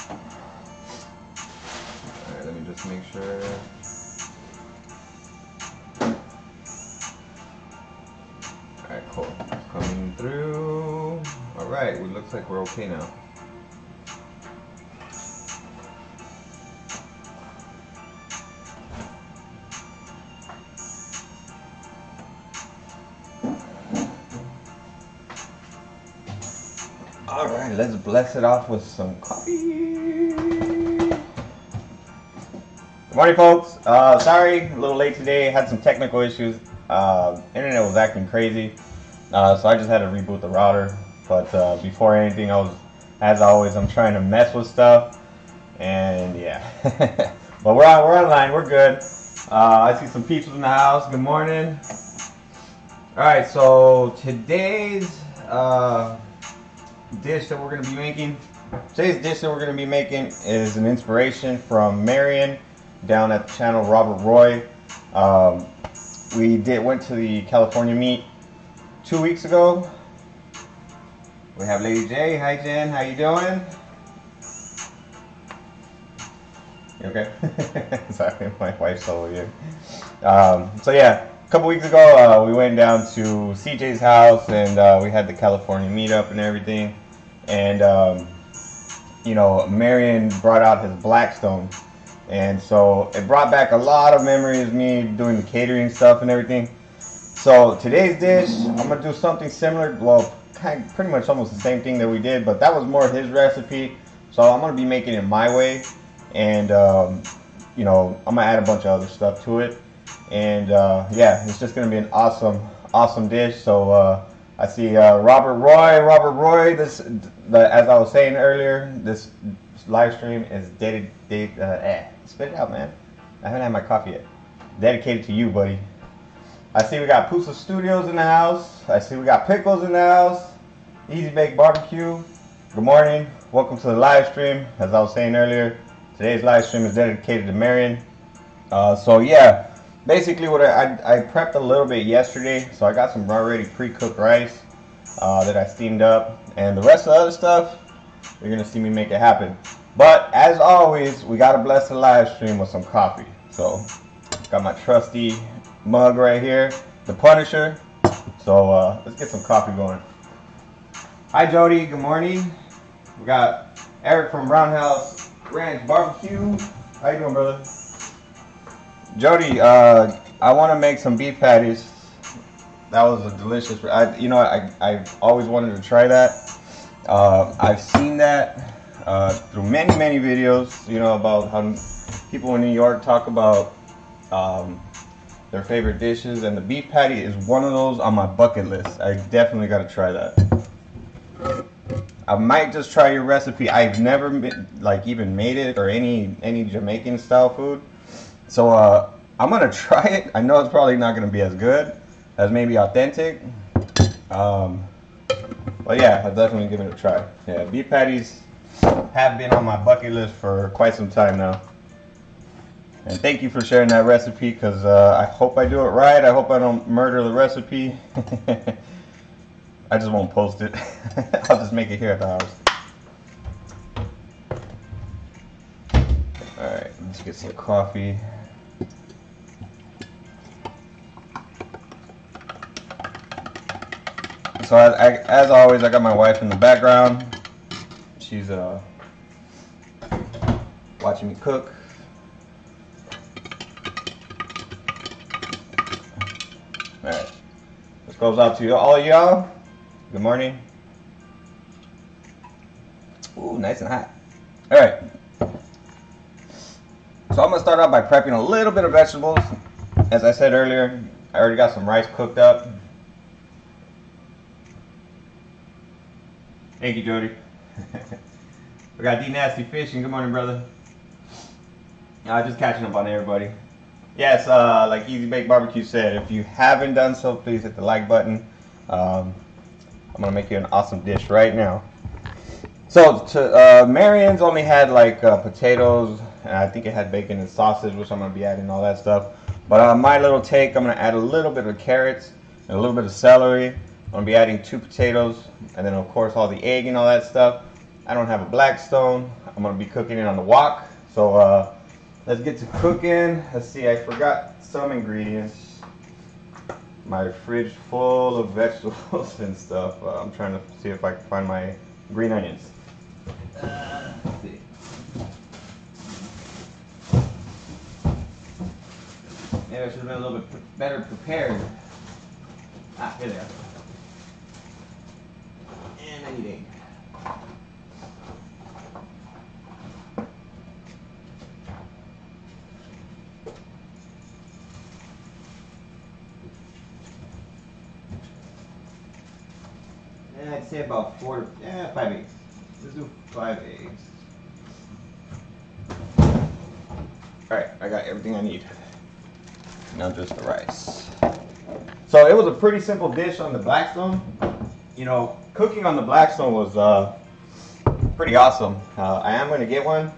Alright, let me just make sure. Alright, cool. It's coming through. Alright, it looks like we're okay now. Alright, let's bless it off with some coffee. Good morning, folks. Sorry, a little late today. Had some technical issues. Internet was acting crazy. So I just had to reboot the router. But before anything, as always, I'm trying to mess with stuff. And yeah. But we're online. We're good. I see some peeps in the house. Good morning. Alright, so today's dish that we're going to be making. Today's dish that we're going to be making is an inspiration from Marion down at the channel Robert Roy. We went to the California meet 2 weeks ago. We have Lady J. Hi Jen, how you doing? You okay? Sorry, my wife's over here. So yeah, a couple weeks ago we went down to CJ's house and we had the California meetup and everything. And you know, Marion brought out his Blackstone. And so it brought back a lot of memories of me doing the catering stuff and everything. So today's dish, I'm going to do something similar. Well, pretty much almost the same thing that we did, but that was more his recipe. So I'm going to be making it my way. And, you know, I'm going to add a bunch of other stuff to it. And, yeah, it's just going to be an awesome dish. So I see Robert Roy, as I was saying earlier, this live stream is dedicated, spit it out, man. I haven't had my coffee yet. Dedicated to you, buddy. I see we got Pusa Studios in the house. I see we got Pickles in the house. Easy Bake Barbecue. Good morning. Welcome to the live stream. As I was saying earlier, today's live stream is dedicated to Marion. So yeah, basically what I prepped a little bit yesterday. So I got some already pre-cooked rice that I steamed up. And the rest of the other stuff, you're going to see me make it happen. But as always, we got to bless the live stream with some coffee. So got my trusty mug right here, the Punisher. So let's get some coffee going. Hi Jody, good morning. We got Eric from Roundhouse Ranch Barbecue. How you doing, brother? Jody, I want to make some beef patties. That was a delicious. I've always wanted to try that. I've seen that through many videos. You know, about how people in New York talk about their favorite dishes, and the beef patty is one of those on my bucket list. I definitely got to try that. I might just try your recipe. I've never even made it or any Jamaican style food, so I'm gonna try it. I know it's probably not gonna be as good as maybe authentic, but yeah, I'll definitely give it a try. Yeah, beef patties have been on my bucket list for quite some time now. And thank you for sharing that recipe, because I hope I do it right. I hope I don't murder the recipe. I just won't post it. I'll just make it here at the house. Alright, let's get some coffee. So as always, I got my wife in the background. She's watching me cook. Alright, this goes out to all of y'all. Good morning. Ooh, nice and hot. Alright. So I'm going to start out by prepping a little bit of vegetables. As I said earlier, I already got some rice cooked up. Thank you, Jody. We got D Nasty Fishing. Good morning, brother. Just catching up on everybody. Yes, like Easy Bake Barbecue said, if you haven't done so, please hit the like button. I'm gonna make you an awesome dish right now. So, Marion's only had like potatoes, and I think it had bacon and sausage, which I'm gonna be adding all that stuff. But my little take, I'm gonna add a little bit of carrots and a little bit of celery. I'm gonna be adding 2 potatoes, and then of course all the egg and all that stuff. I don't have a Blackstone. I'm gonna be cooking it on the wok. So let's get to cooking. Let's see, I forgot some ingredients. My fridge full of vegetables and stuff. I'm trying to see if I can find my green onions. Let's see. Maybe I should have been a little bit better prepared. Ah, here they are. And I need egg. And I'd say about 5 eggs. Let's do 5 eggs. Alright, I got everything I need. Now just the rice. So it was a pretty simple dish on the Blackstone. You know, cooking on the Blackstone was pretty awesome. I am going to get one.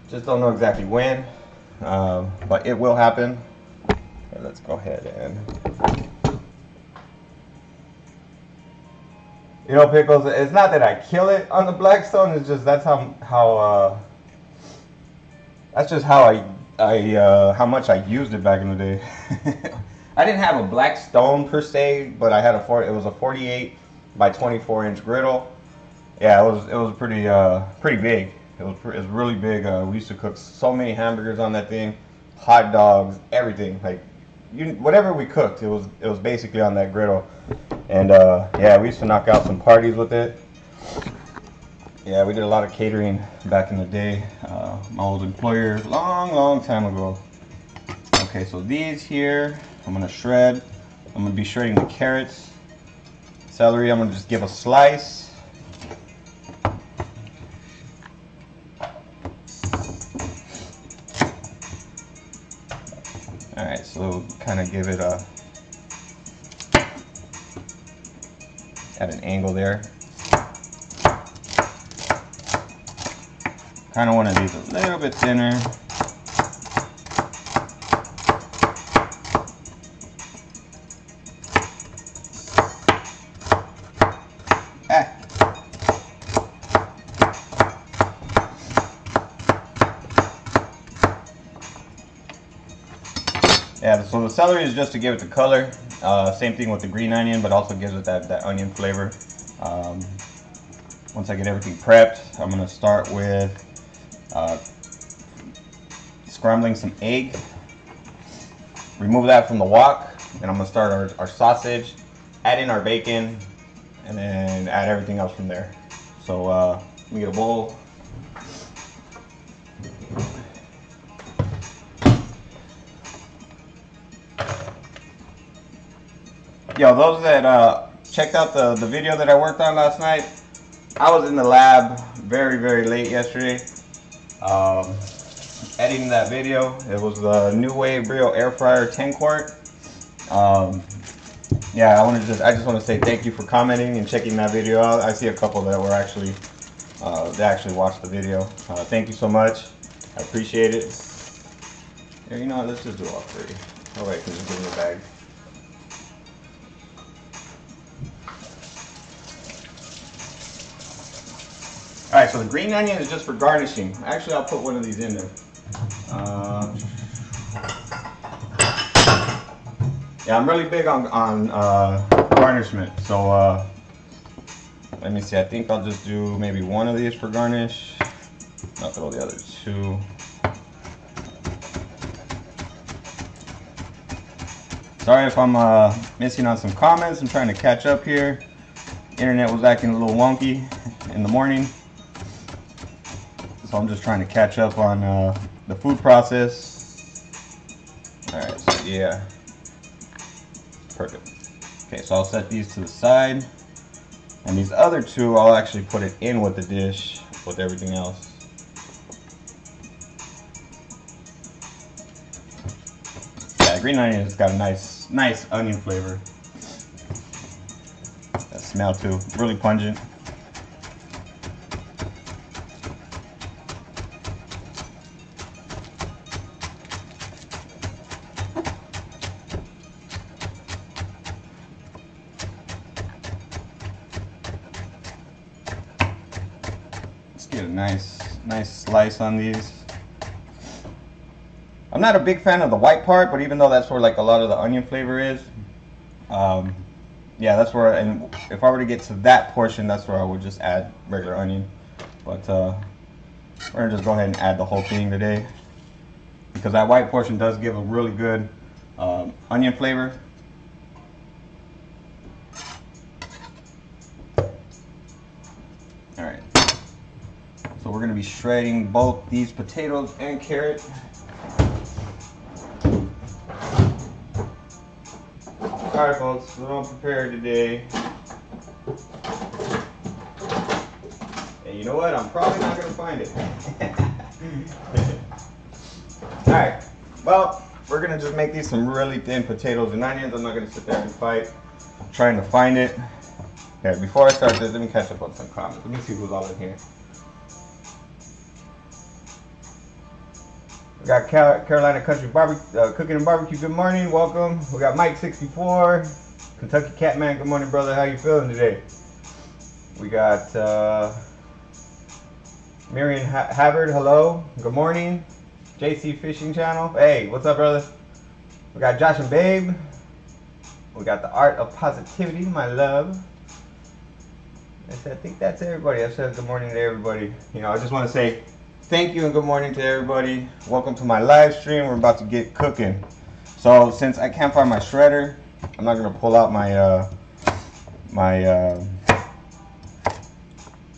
Just don't know exactly when, but it will happen. Okay, let's go ahead and... You know, pickles, it's not that I kill it on the Blackstone, it's just that's how that's just how how much I used it back in the day. I didn't have a Blackstone per se, but I had it was a 48 by 24 inch griddle. Yeah, it was pretty big. It was really big. We used to cook so many hamburgers on that thing, hot dogs, everything. Like whatever we cooked, it was basically on that griddle. And yeah, we used to knock out some parties with it. Yeah, we did a lot of catering back in the day. My old employer, long time ago. Okay, so these here, I'm gonna shred. I'm gonna be shredding the carrots. Celery, I'm gonna just give a slice. Alright, so kind of give it a at an angle there. Kind of want to leave it a little bit thinner. Yeah, so the celery is just to give it the color. Same thing with the green onion, but also gives it that onion flavor. Once I get everything prepped, I'm going to start with scrambling some egg. Remove that from the wok, and I'm going to start our sausage, add in our bacon, and then add everything else from there. So let me get a bowl. Yo, those that checked out the video that I worked on last night, I was in the lab very late yesterday editing that video. It was the Nuwave Brio air fryer 10 quart. Yeah, I just want to say thank you for commenting and checking that video out. I see a couple that were actually they actually watched the video. Thank you so much. I appreciate it. Yeah, you know what? Let's just do all three. Oh wait, can just give me a bag. Alright, so the green onion is just for garnishing. Actually, I'll put one of these in there. Yeah, I'm really big on garnishment. So let me see. I think I'll just do maybe one of these for garnish. I'll throw the other two. Sorry if I'm missing on some comments. I'm trying to catch up here. Internet was acting a little wonky in the morning. So I'm just trying to catch up on the food process. Alright, so yeah. Perfect. Okay, so I'll set these to the side. And these other two, I'll actually put it in with the dish with everything else. Yeah, green onion has got a nice onion flavor. That smell too, really pungent. Just get a nice slice on these. I'm not a big fan of the white part, but even though that's where like a lot of the onion flavor is, yeah, that's where. And if I were to get to that portion, that's where I would just add regular onion. But we're gonna just go ahead and add the whole thing today, because that white portion does give a really good onion flavor. All right. So we're gonna be shredding both these potatoes and carrot. Alright folks, we're all prepared today. And you know what? I'm probably not gonna find it. Alright, well, we're gonna just make these some really thin potatoes and onions. I'm not gonna sit there and fight trying to find it. Okay, before I start this, let me catch up on some comments. Let me see who's all in here. We got Carolina Country Barbecue, Cooking and Barbecue. Good morning, welcome. We got Mike 64, Kentucky Catman. Good morning, brother. How you feeling today? We got Marion Havard. Hello. Good morning. JC Fishing Channel. Hey, what's up, brother? We got Josh and Babe. We got the Art of Positivity, my love. I think that's everybody. I said good morning to everybody. You know, I just want to say thank you and good morning to everybody. Welcome to my live stream. We're about to get cooking. So since I can't find my shredder, I'm not gonna pull out my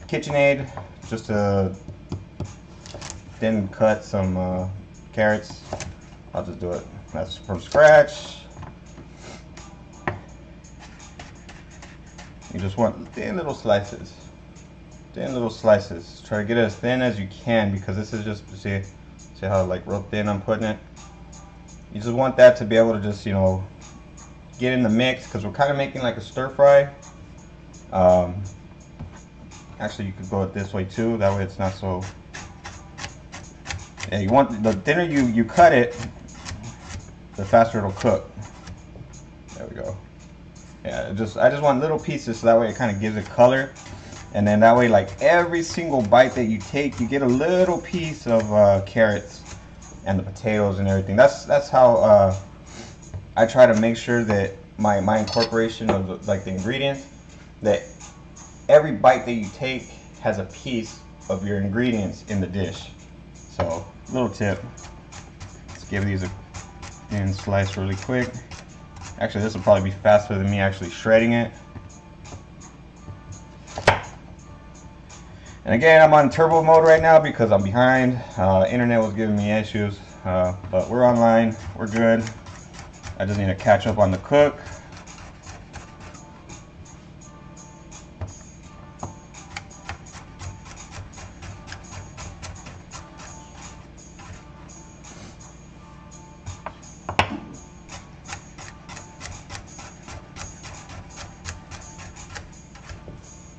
KitchenAid just to then cut some carrots. I'll just do it. That's from scratch. You just want thin little slices. Thin little slices. Try to get it as thin as you can, because this is just, see how like real thin I'm putting it. You just want that to be able to just, you know, get in the mix, because we're kind of making like a stir fry. Actually, you could go it this way too. That way it's not so. Yeah, you want the thinner you cut it, the faster it'll cook. There we go. Yeah, I just want little pieces, so that way it kind of gives it color. And then that way, like every single bite that you take, you get a little piece of carrots and the potatoes and everything. That's how I try to make sure that my incorporation of the ingredients, that every bite that you take has a piece of your ingredients in the dish. So, little tip. Let's give these a thin slice really quick. Actually, this will probably be faster than me actually shredding it. And again, I'm on turbo mode right now because I'm behind. Internet was giving me issues, but we're online. We're good. I just need to catch up on the cook.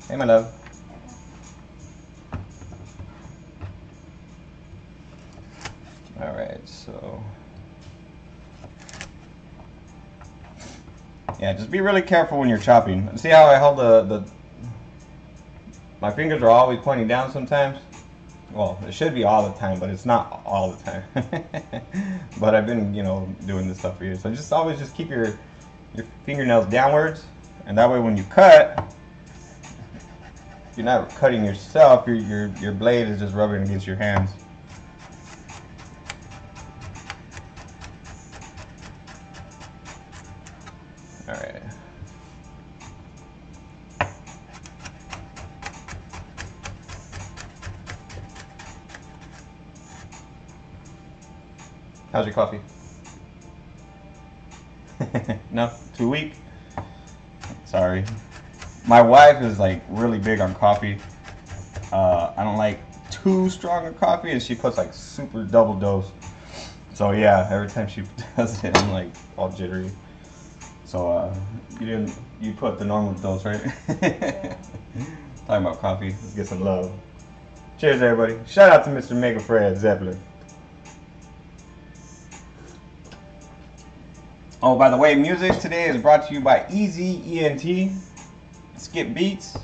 Hey, my love. Alright, so yeah, just be really careful when you're chopping. See how I held my fingers are always pointing down sometimes? Well, it should be all the time, but it's not all the time. But I've been, you know, doing this stuff for years. So just always just keep your fingernails downwards, and that way when you cut, you're not cutting yourself, your blade is just rubbing against your hands. Alright. How's your coffee? No? Too weak? Sorry. My wife is like really big on coffee. I don't like too strong of coffee, and she puts like super double dose. So yeah, every time she does it, I'm like all jittery. So you put the normal dose, right? Talking about coffee, let's get some love. Cheers everybody. Shout out to Mr. Mega Fred Zeppelin. Oh, by the way, music today is brought to you by Easy ENT. Skip beats.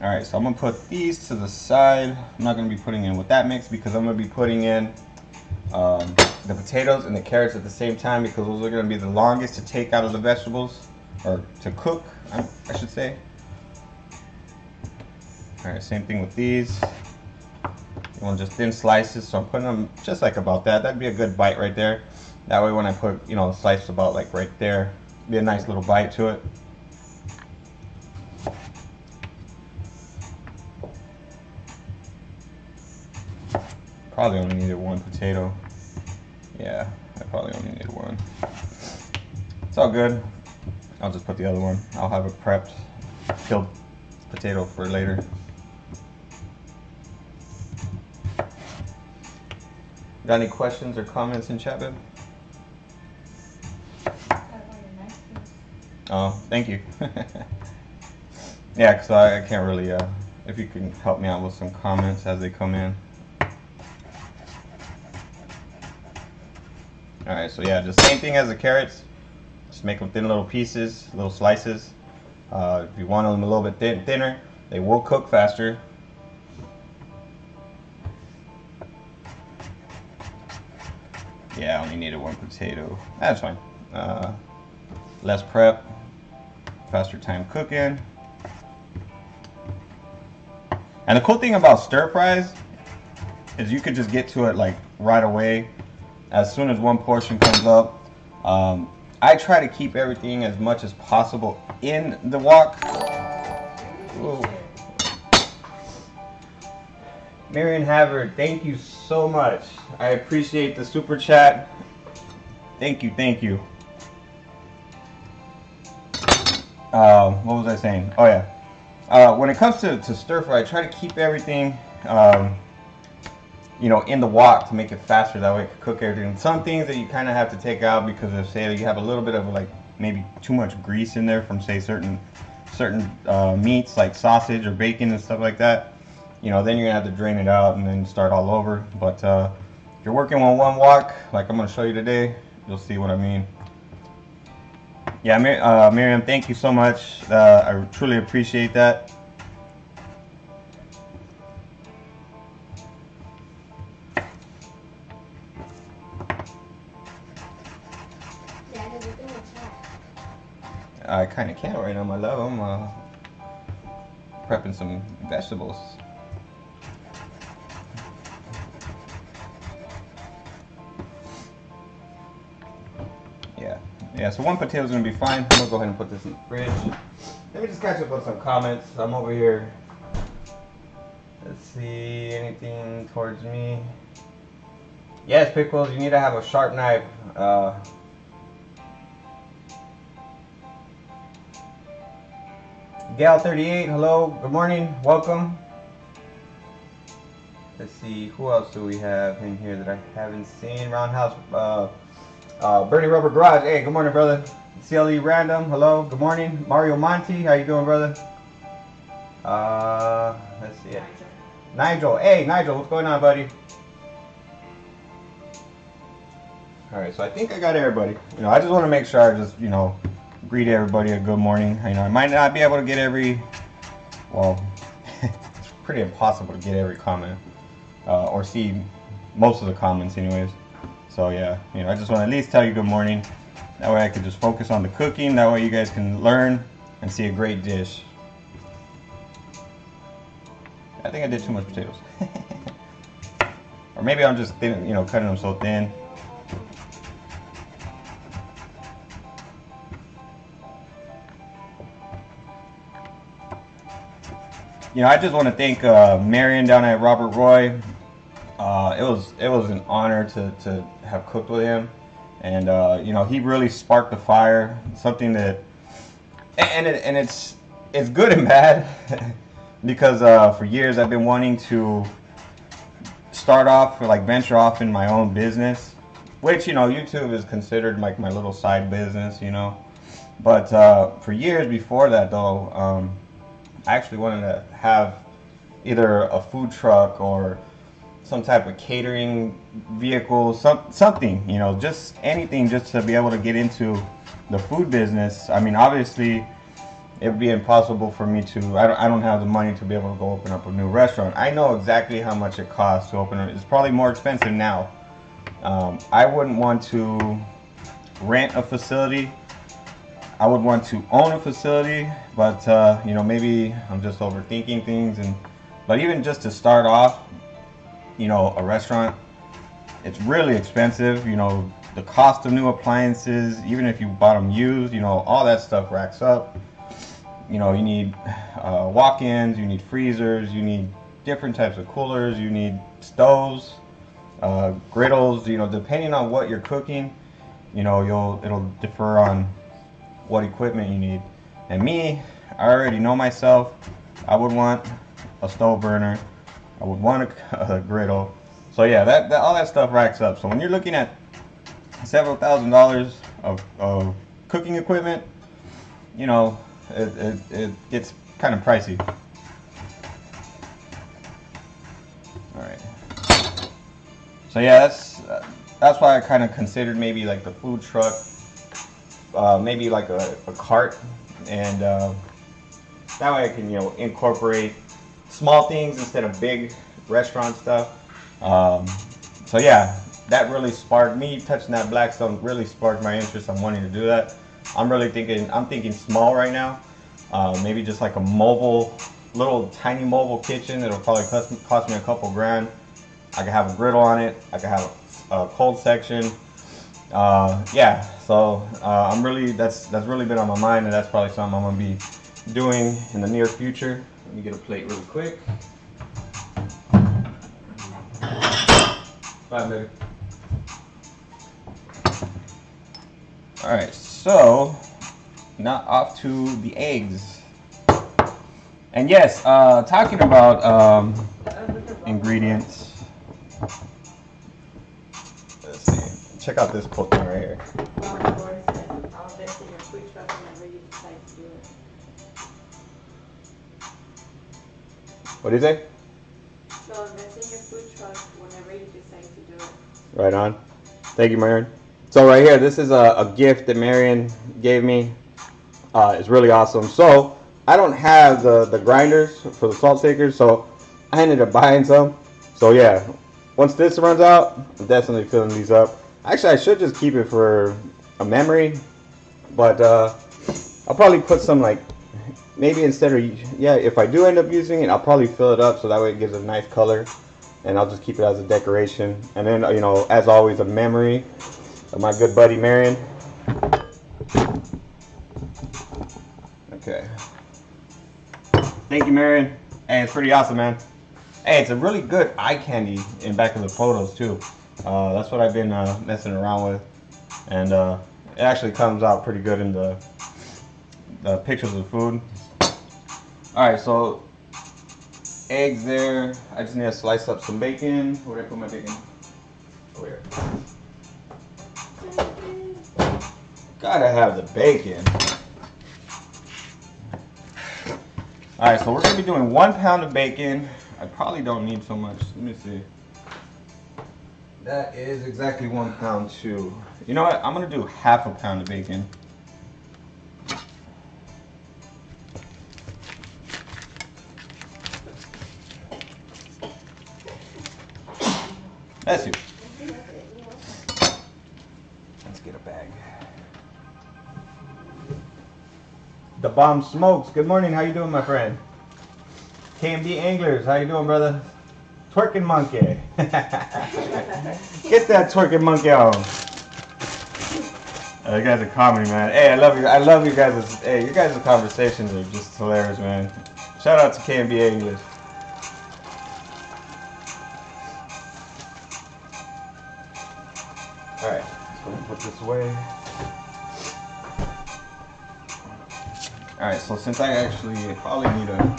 Alright, so I'm going to put these to the side. I'm not going to be putting in with that mix because I'm going to be putting in the potatoes and the carrots at the same time, because those are going to be the longest to take out of the vegetables, or to cook, I should say. Alright, same thing with these. You want just thin slices, so I'm putting them just like about that. That'd be a good bite right there. That way when I put, you know, slice about like right there, be a nice little bite to it. Probably only needed one potato. Yeah, I probably only needed one. It's all good. I'll just put the other one. I'll have a prepped, peeled potato for later. Got any questions or comments in chat, babe? Oh, thank you. Yeah, because I can't really, if you can help me out with some comments as they come in. Alright, so yeah, just same thing as the carrots. Just make them thin little pieces, little slices. If you want them a little bit thinner, they will cook faster. Yeah, I only needed one potato. That's fine. Less prep, faster time cooking. And the cool thing about stir fries is you could just get to it like right away as soon as one portion comes up. I try to keep everything as much as possible in the wok. Ooh. Marion Havard, thank you so much. I appreciate the super chat. Thank you, thank you. What was I saying? Oh yeah. When it comes to stir fry, I try to keep everything, you know, in the wok to make it faster. That way I can cook everything. Some things that you kind of have to take out because of, say, you have a little bit of like maybe too much grease in there from, say, certain meats like sausage or bacon and stuff like that. You know, then you're gonna have to drain it out and then start all over. But if you're working on one wok, like I'm gonna show you today, you'll see what I mean. Yeah, Marion, thank you so much. I truly appreciate that. I kind of can't right now, my love. I'm prepping some vegetables. Yeah, so one potato is going to be fine. I'm going to go ahead and put this in the fridge. Let me just catch up on some comments. I'm over here. Let's see, anything towards me? Yes, Pickles, you need to have a sharp knife. Gal38, hello, good morning, welcome. Let's see, who else do we have in here that I haven't seen? Roundhouse, Bernie Rubber Garage, hey, good morning, brother. CLE Random, hello, good morning. Mario Monty, how you doing, brother? Let's see it. Nigel, hey, Nigel, what's going on, buddy? All right, so I think I got everybody. You know, I just want to make sure I just, you know, greet everybody a good morning. You know, I might not be able to get every, well, it's pretty impossible to get every comment or see most of the comments anyways. So yeah, you know, I just want to at least tell you good morning. That way I can just focus on the cooking. That way you guys can learn and see a great dish. I think I did too much potatoes. Or maybe I'm just thin, you know, cutting them so thin. You know, I just want to thank Marion down at Robert Roy. It was an honor to have cooked with him, and you know, he really sparked the fire. Something that, and it's good and bad because for years I've been wanting to start off or like venture off in my own business, which, you know, YouTube is considered like my little side business, you know. But for years before that though, I actually wanted to have either a food truck or some type of catering vehicle, something, you know, just anything just to be able to get into the food business. I mean, obviously, it would be impossible for me to. I don't have the money to be able to go open up a new restaurant. I know exactly how much it costs to open it. It's probably more expensive now. I wouldn't want to rent a facility. I would want to own a facility, but you know, maybe I'm just overthinking things. But even just to start off, you know, a restaurant, it's really expensive. You know, the cost of new appliances, even if you bought them used, you know, all that stuff racks up. You know, you need walk-ins, you need freezers, you need different types of coolers, you need stoves, griddles. You know, depending on what you're cooking, you know, it'll differ on what equipment you need. And me, I already know myself. I would want a stove burner. I would want a griddle. So yeah, that all that stuff racks up. So when you're looking at several $1,000s of cooking equipment, you know, it gets kind of pricey. All right. So yeah, that's why I kind of considered maybe like the food truck, maybe like a cart, and that way I can, you know, incorporate small things instead of big restaurant stuff. So yeah, that really sparked me. Touching that Blackstone really sparked my interest on wanting to do that. I'm thinking small right now. Maybe just like a little tiny mobile kitchen. It'll probably cost me a couple grand. I can have a griddle on it. I can have a cold section. Yeah, so that's really been on my mind, and that's probably something I'm gonna be doing in the near future. Let me get a plate really quick. Bye, baby. All right, so now off to the eggs. And yes, talking about ingredients. Let's see. Check out this cool thing right here. What do you say? So invest in your food truck whenever you decide to do it. Right on. Thank you, Marion. So right here, this is a gift that Marion gave me. It's really awesome. So I don't have the grinders for the salt shakers, so I ended up buying some. So yeah, once this runs out, I'm definitely filling these up. Actually, I should just keep it for a memory, but I'll probably put some, like, maybe instead of, yeah, if I do end up using it, I'll probably fill it up so that way it gives a nice color, and I'll just keep it as a decoration. And then, you know, as always, a memory of my good buddy Marion. Okay. Thank you, Marion. Hey, it's pretty awesome, man. Hey, it's a really good eye candy in back of the photos too. That's what I've been messing around with, and it actually comes out pretty good in the pictures of the food. All right, so eggs there. I just need to slice up some bacon. Where did I put my bacon? Over here. Gotta have the bacon. All right, so we're gonna be doing 1 pound of bacon. I probably don't need so much. Let me see. That is exactly 1 pound too. You know what? I'm gonna do half a pound of bacon. That's you. Let's get a bag. The Bomb Smokes. Good morning. How you doing, my friend? KMD Anglers. How you doing, brother? Twerking monkey. Get that twerking monkey on. You guys are comedy, man. Hey, I love you. I love you guys. Hey, you guys' conversations are just hilarious, man. Shout out to KMD Anglers. All right, let's go ahead and put this away. All right, so since I actually probably need a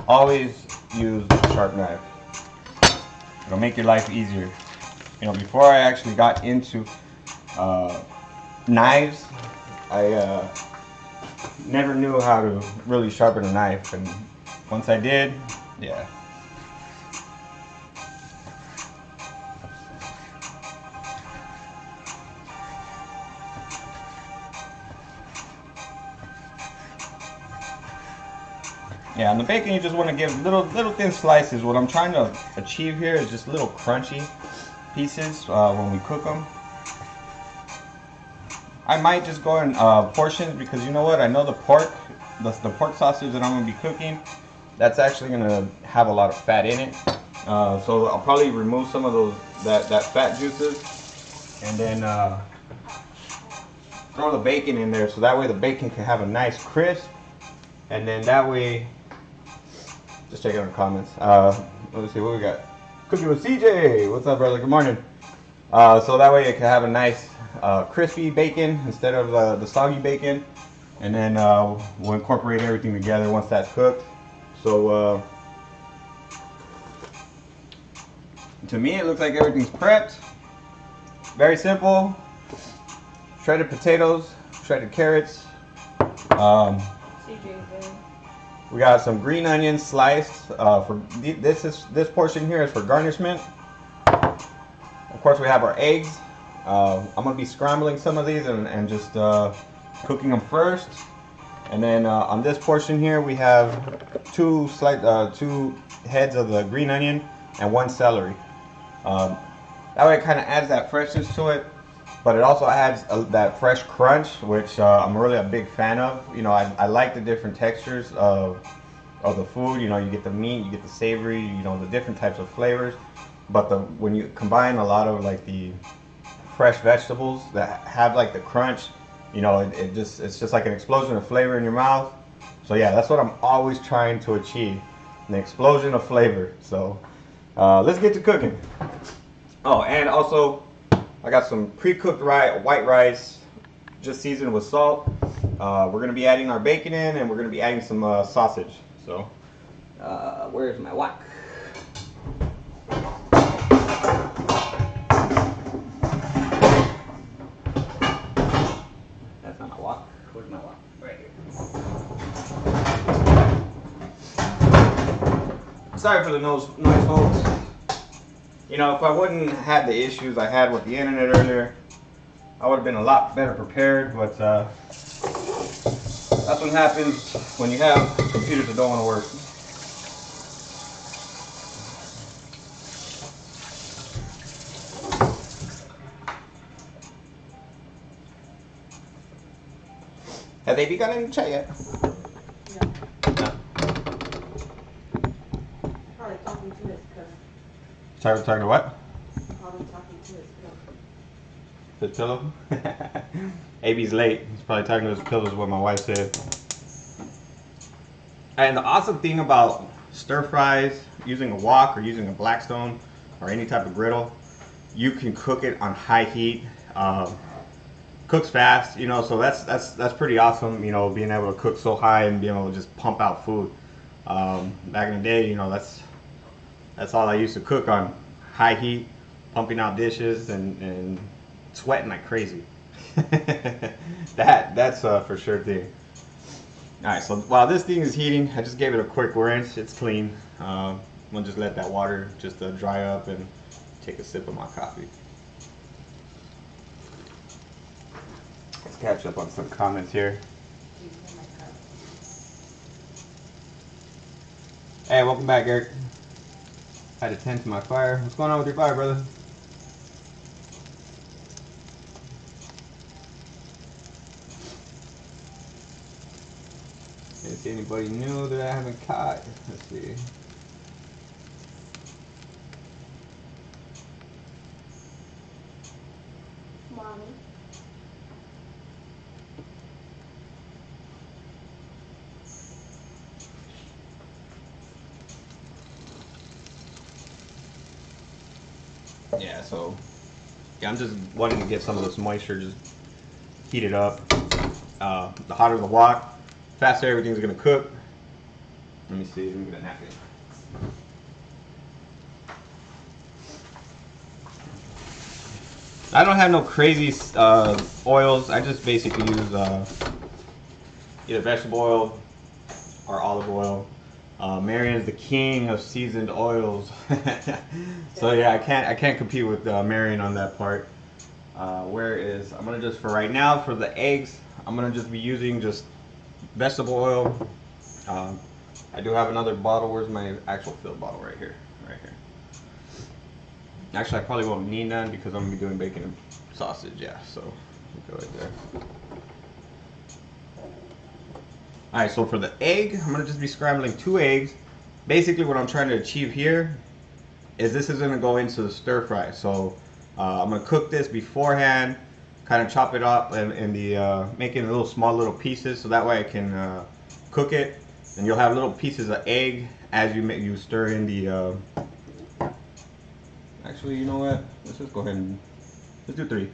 always use a sharp knife. It'll make your life easier. You know, before I actually got into knives, I never knew how to really sharpen a knife, and once I did, yeah. Yeah, on the bacon you just want to give little thin slices. What I'm trying to achieve here is just little crunchy pieces when we cook them. I might just go in portions because you know what? I know the pork sausage that I'm going to be cooking, that's actually going to have a lot of fat in it. So I'll probably remove some of those that fat juices and then throw the bacon in there so that way the bacon can have a nice crisp, and then that way, just check out the comments. Let's see what we got. Cooking with CJ. What's up, brother? Good morning. So that way it can have a nice crispy bacon instead of the soggy bacon, and then we'll incorporate everything together once that's cooked. So to me it looks like everything's prepped. Very simple. Shredded potatoes, shredded carrots. We got some green onions sliced. For this portion here is for garnishment. Of course, we have our eggs. I'm gonna be scrambling some of these and just cooking them first. And then on this portion here, we have two heads of the green onion and 1 celery. That way, it kind of adds that freshness to it, but it also adds that fresh crunch, which I'm really a big fan of. You know, I like the different textures of the food. You know, you get the meat, you get the savory, you know, the different types of flavors. But when you combine a lot of like the fresh vegetables that have like the crunch, you know, it's just like an explosion of flavor in your mouth. So yeah, that's what I'm always trying to achieve, an explosion of flavor. So let's get to cooking. Oh, and also I got some pre-cooked white rice, just seasoned with salt. We're gonna be adding our bacon in, and we're gonna be adding some sausage. So, where's my wok? That's not my wok. Where's my wok? Right here. Sorry for the noise, folks. You know, if I wouldn't have had the issues I had with the internet earlier, I would have been a lot better prepared, but that's what happens when you have computers that don't want to work. Have they begun in the chat yet? No. Probably talking to his cousin. Talking to what? Probably talking to his pillow. His pillow? AB's late. He's probably talking to his pillow is what my wife said. And the awesome thing about stir fries, using a wok or using a Blackstone or any type of griddle, you can cook it on high heat. Cooks fast, you know, so that's pretty awesome, you know, being able to cook so high and being able to just pump out food. Back in the day, you know, that's all I used to cook, on high heat, pumping out dishes and sweating like crazy. That's for sure thing. Alright, so while this thing is heating, I just gave it a quick rinse. It's clean. I'm gonna just let that water just dry up and take a sip of my coffee. Let's catch up on some comments here. Hey, welcome back, Eric. Had to tend to my fire. What's going on with your fire, brother? Didn't see anybody new that I haven't caught. Let's see. Mommy. Yeah, so I'm just wanting to get some of this moisture just heated up. The hotter the wok, faster everything's gonna cook. Let me see, let me get a napkin. I don't have no crazy oils. I just basically use either vegetable oil or olive oil. Marion is the king of seasoned oils. So yeah, I can't compete with Marion on that part. I'm gonna just, for right now, for the eggs, I'm gonna just be using just vegetable oil. I do have another bottle. Where's my actual filled bottle? Right here. Actually, I probably won't need none because I'm gonna be doing bacon and sausage. Yeah, so we'll go right there. All right, so for the egg, I'm gonna just be scrambling 2 eggs. Basically, what I'm trying to achieve here is this is gonna go into the stir fry. So I'm gonna cook this beforehand, kind of chop it up and make it in little small little pieces, so that way I can cook it, and you'll have little pieces of egg as you stir in the. Actually, you know what? Let's just go ahead and let's do 3.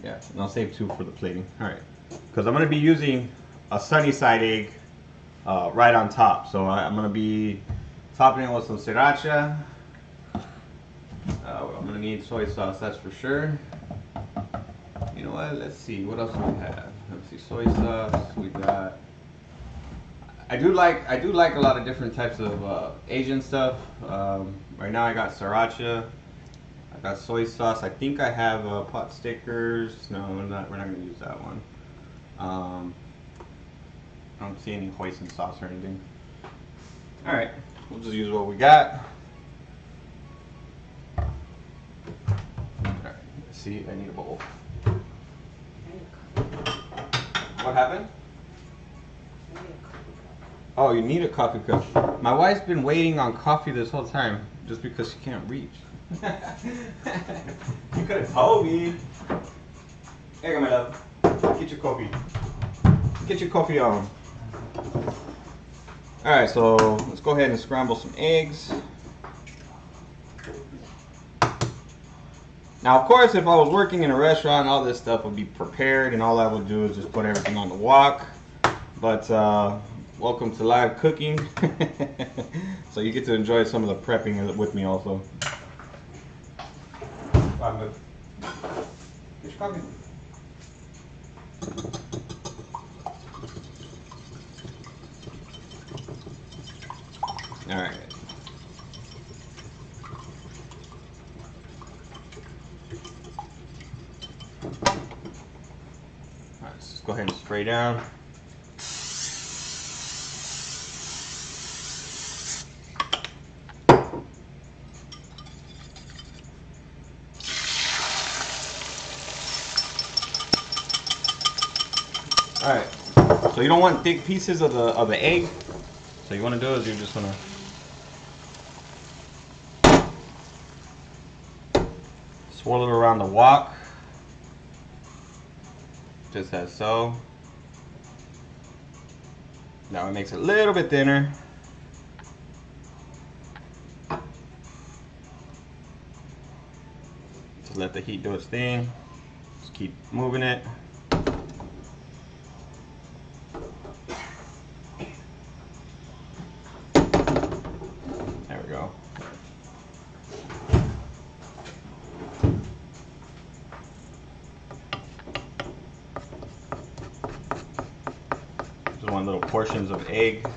Yeah, and I'll save 2 for the plating. All right, because I'm gonna be using a sunny side egg right on top. So I'm gonna be topping it with some sriracha. I'm gonna need soy sauce, that's for sure. You know what? Let's see. What else do we have? Let's see. Soy sauce. We got. I do like a lot of different types of Asian stuff. Right now I got sriracha. I got soy sauce. I think I have pot stickers. No, we're not gonna use that one. I don't see any hoisin sauce or anything. All right, we'll just use what we got. All right, let's see. I need a bowl. What happened? Oh, you need a coffee cup. My wife's been waiting on coffee this whole time just because she can't reach. You could have told me. Here you go, my love. Get your coffee. Get your coffee on. Alright, so let's go ahead and scramble some eggs. Now, of course, if I was working in a restaurant, all this stuff would be prepared, and all I would do is just put everything on the wok. But welcome to live cooking. So you get to enjoy some of the prepping with me also. I'm good. Get your coffee. All right. Let's just go ahead and spray down. All right. So you don't want thick pieces of the egg. So you want to do is you just want to swirl it around the wok, just as so. Now it makes it a little bit thinner. Just let the heat do its thing. Just keep moving it. There we go. Just want little portions of egg.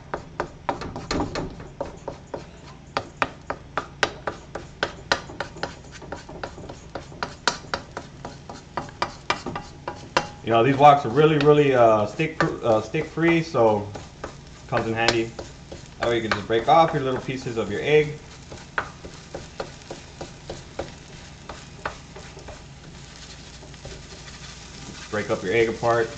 You know, these woks are really stick free, so it comes in handy. That way you can just break off your little pieces of your egg. Break up your egg apart.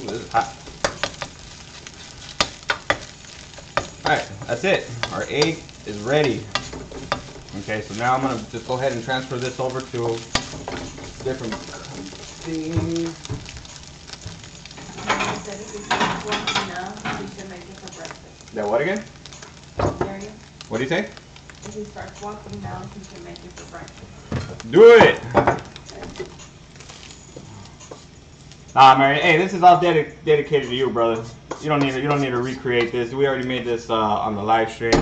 This is hot. Alright, that's it. Our egg is ready. Okay, so now I'm going to just go ahead and transfer this over to different things. You said if it's warm enough, we should make it for breakfast. That what again? Marion? What do you say? If he starts walking down, he can make it for breakfast. Do it! Marion, hey, this is all dedicated to you, brother. You don't need to recreate this. We already made this on the live stream.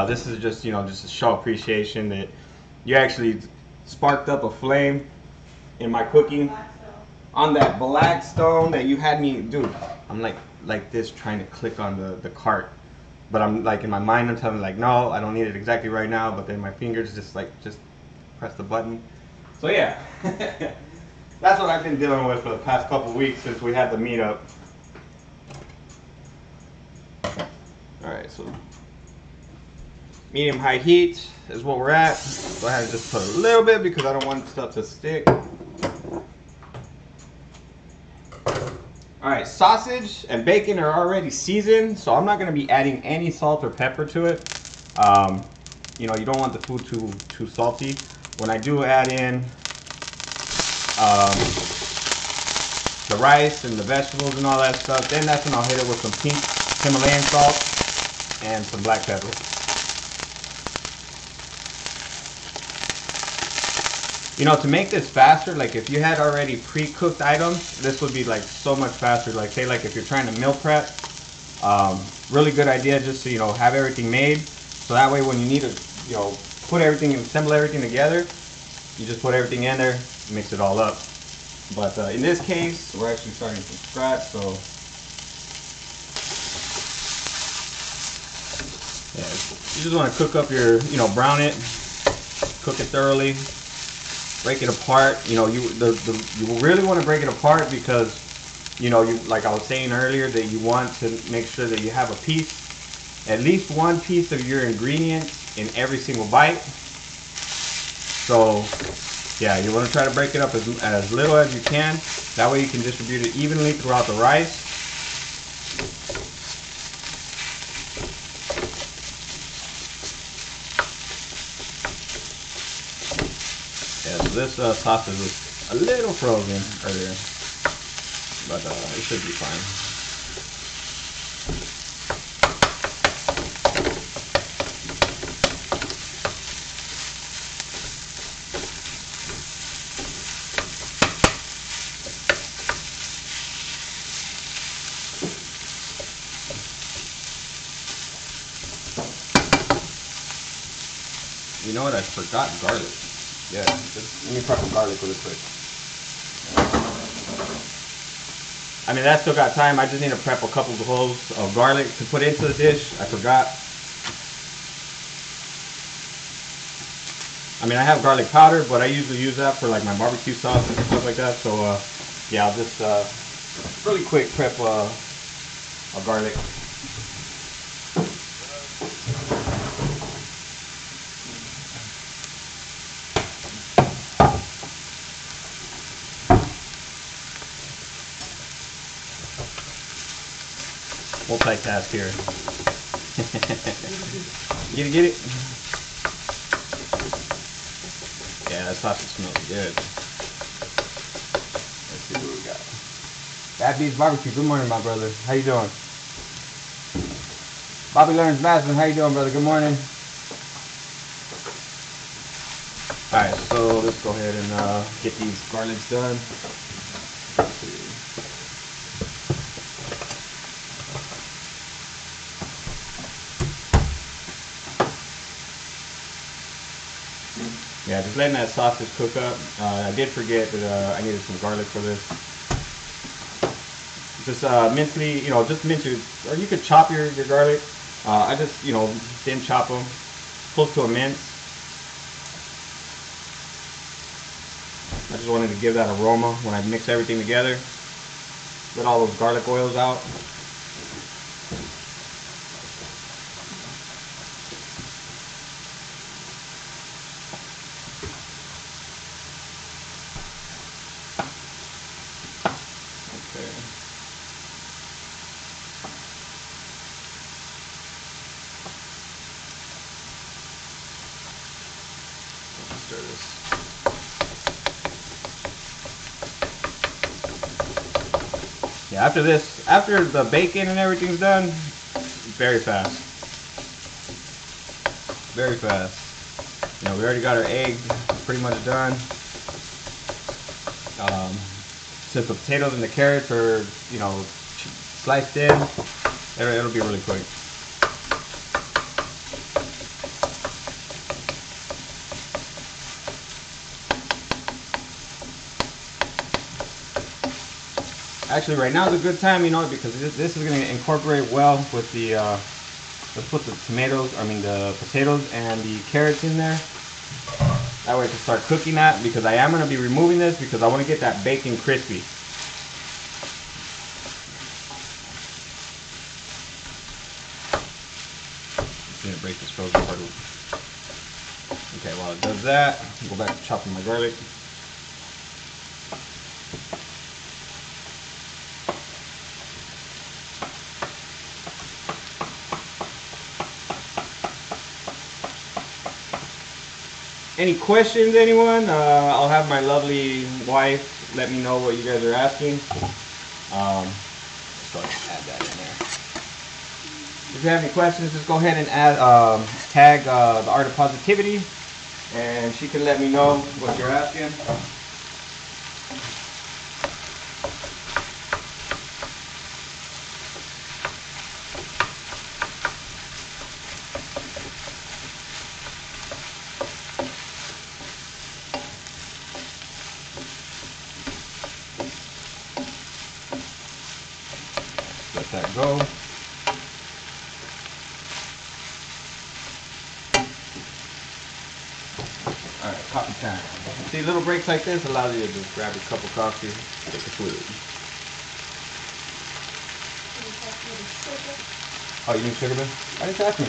This is just just a show appreciation that you actually sparked up a flame in my cooking on that black stone that you had me, dude. I'm like this trying to click on the cart, but I'm like in my mind I'm telling like no, I don't need it exactly right now. But then my fingers just press the button. So yeah. That's what I've been dealing with for the past couple weeks since we had the meetup. Alright, so medium high heat is what we're at. Go ahead and just put a little bit because I don't want stuff to stick. Alright, sausage and bacon are already seasoned, so I'm not going to be adding any salt or pepper to it. You don't want the food too salty. When I do add in the rice and the vegetables and all that stuff, then that's when I'll hit it with some pink Himalayan salt and some black pepper. To make this faster, like if you had already pre-cooked items, this would be like so much faster. Like say like if you're trying to meal prep, really good idea just to have everything made, so that way when you need to put everything and assemble everything together, you just put everything in there, mix it all up. But in this case, we're actually starting from scratch, so yeah, you just want to cook up your, brown it, cook it thoroughly, break it apart. You really want to break it apart because like I was saying earlier, that you want to make sure that you have at least one piece of your ingredients in every single bite. So yeah, you want to try to break it up as little as you can. That way you can distribute it evenly throughout the rice. Yeah, so this sausage was a little frozen earlier, but it should be fine. You know what? I forgot garlic. Yeah, just let me prep the garlic really quick. I mean, I still got time. I just need to prep a couple of cloves of garlic to put into the dish. I forgot. I mean, I have garlic powder, but I usually use that for like my barbecue sauce and stuff like that. So yeah, I'll just really quick prep a garlic. Multitask here. Get it? Yeah, that sausage smells good. Let's see what we got. Bad Beats Barbecue. Good morning, my brother. How you doing? Bobby Learns Basman. How you doing, brother? Good morning. Alright, so let's go ahead and get these garlics done. Let's see. Yeah, just letting that sausage cook up. I did forget that I needed some garlic for this. Just mincely, just mince your, or you could chop your garlic. I just, thin chop them, close to a mince. I just wanted to give that aroma when I mix everything together. Let all those garlic oils out. Yeah, after the bacon and everything's done, very fast. very fast. You know, we already got our egg pretty much done. Since the potatoes and the carrots are, you know, sliced in, it'll be really quick. Actually, right now is a good time, you know, because this is going to incorporate well with the, let's put the the potatoes and the carrots in there. That way I can start cooking that, because I am going to be removing this because I want to get that bacon crispy. Just going to break this frozen part. Okay, while it does that, I'll go back to chopping my garlic. Any questions, anyone? I'll have my lovely wife let me know what you guys are asking. Let's go ahead and add that in there. If you have any questions, just go ahead and add, tag the Art of Positivity, and she can let me know what you're asking. Let that go. Alright, coffee time. See, little breaks like this allows you to just grab a cup of coffee, take a fluid. Oh, you need sugar, man? Why didn't you ask me?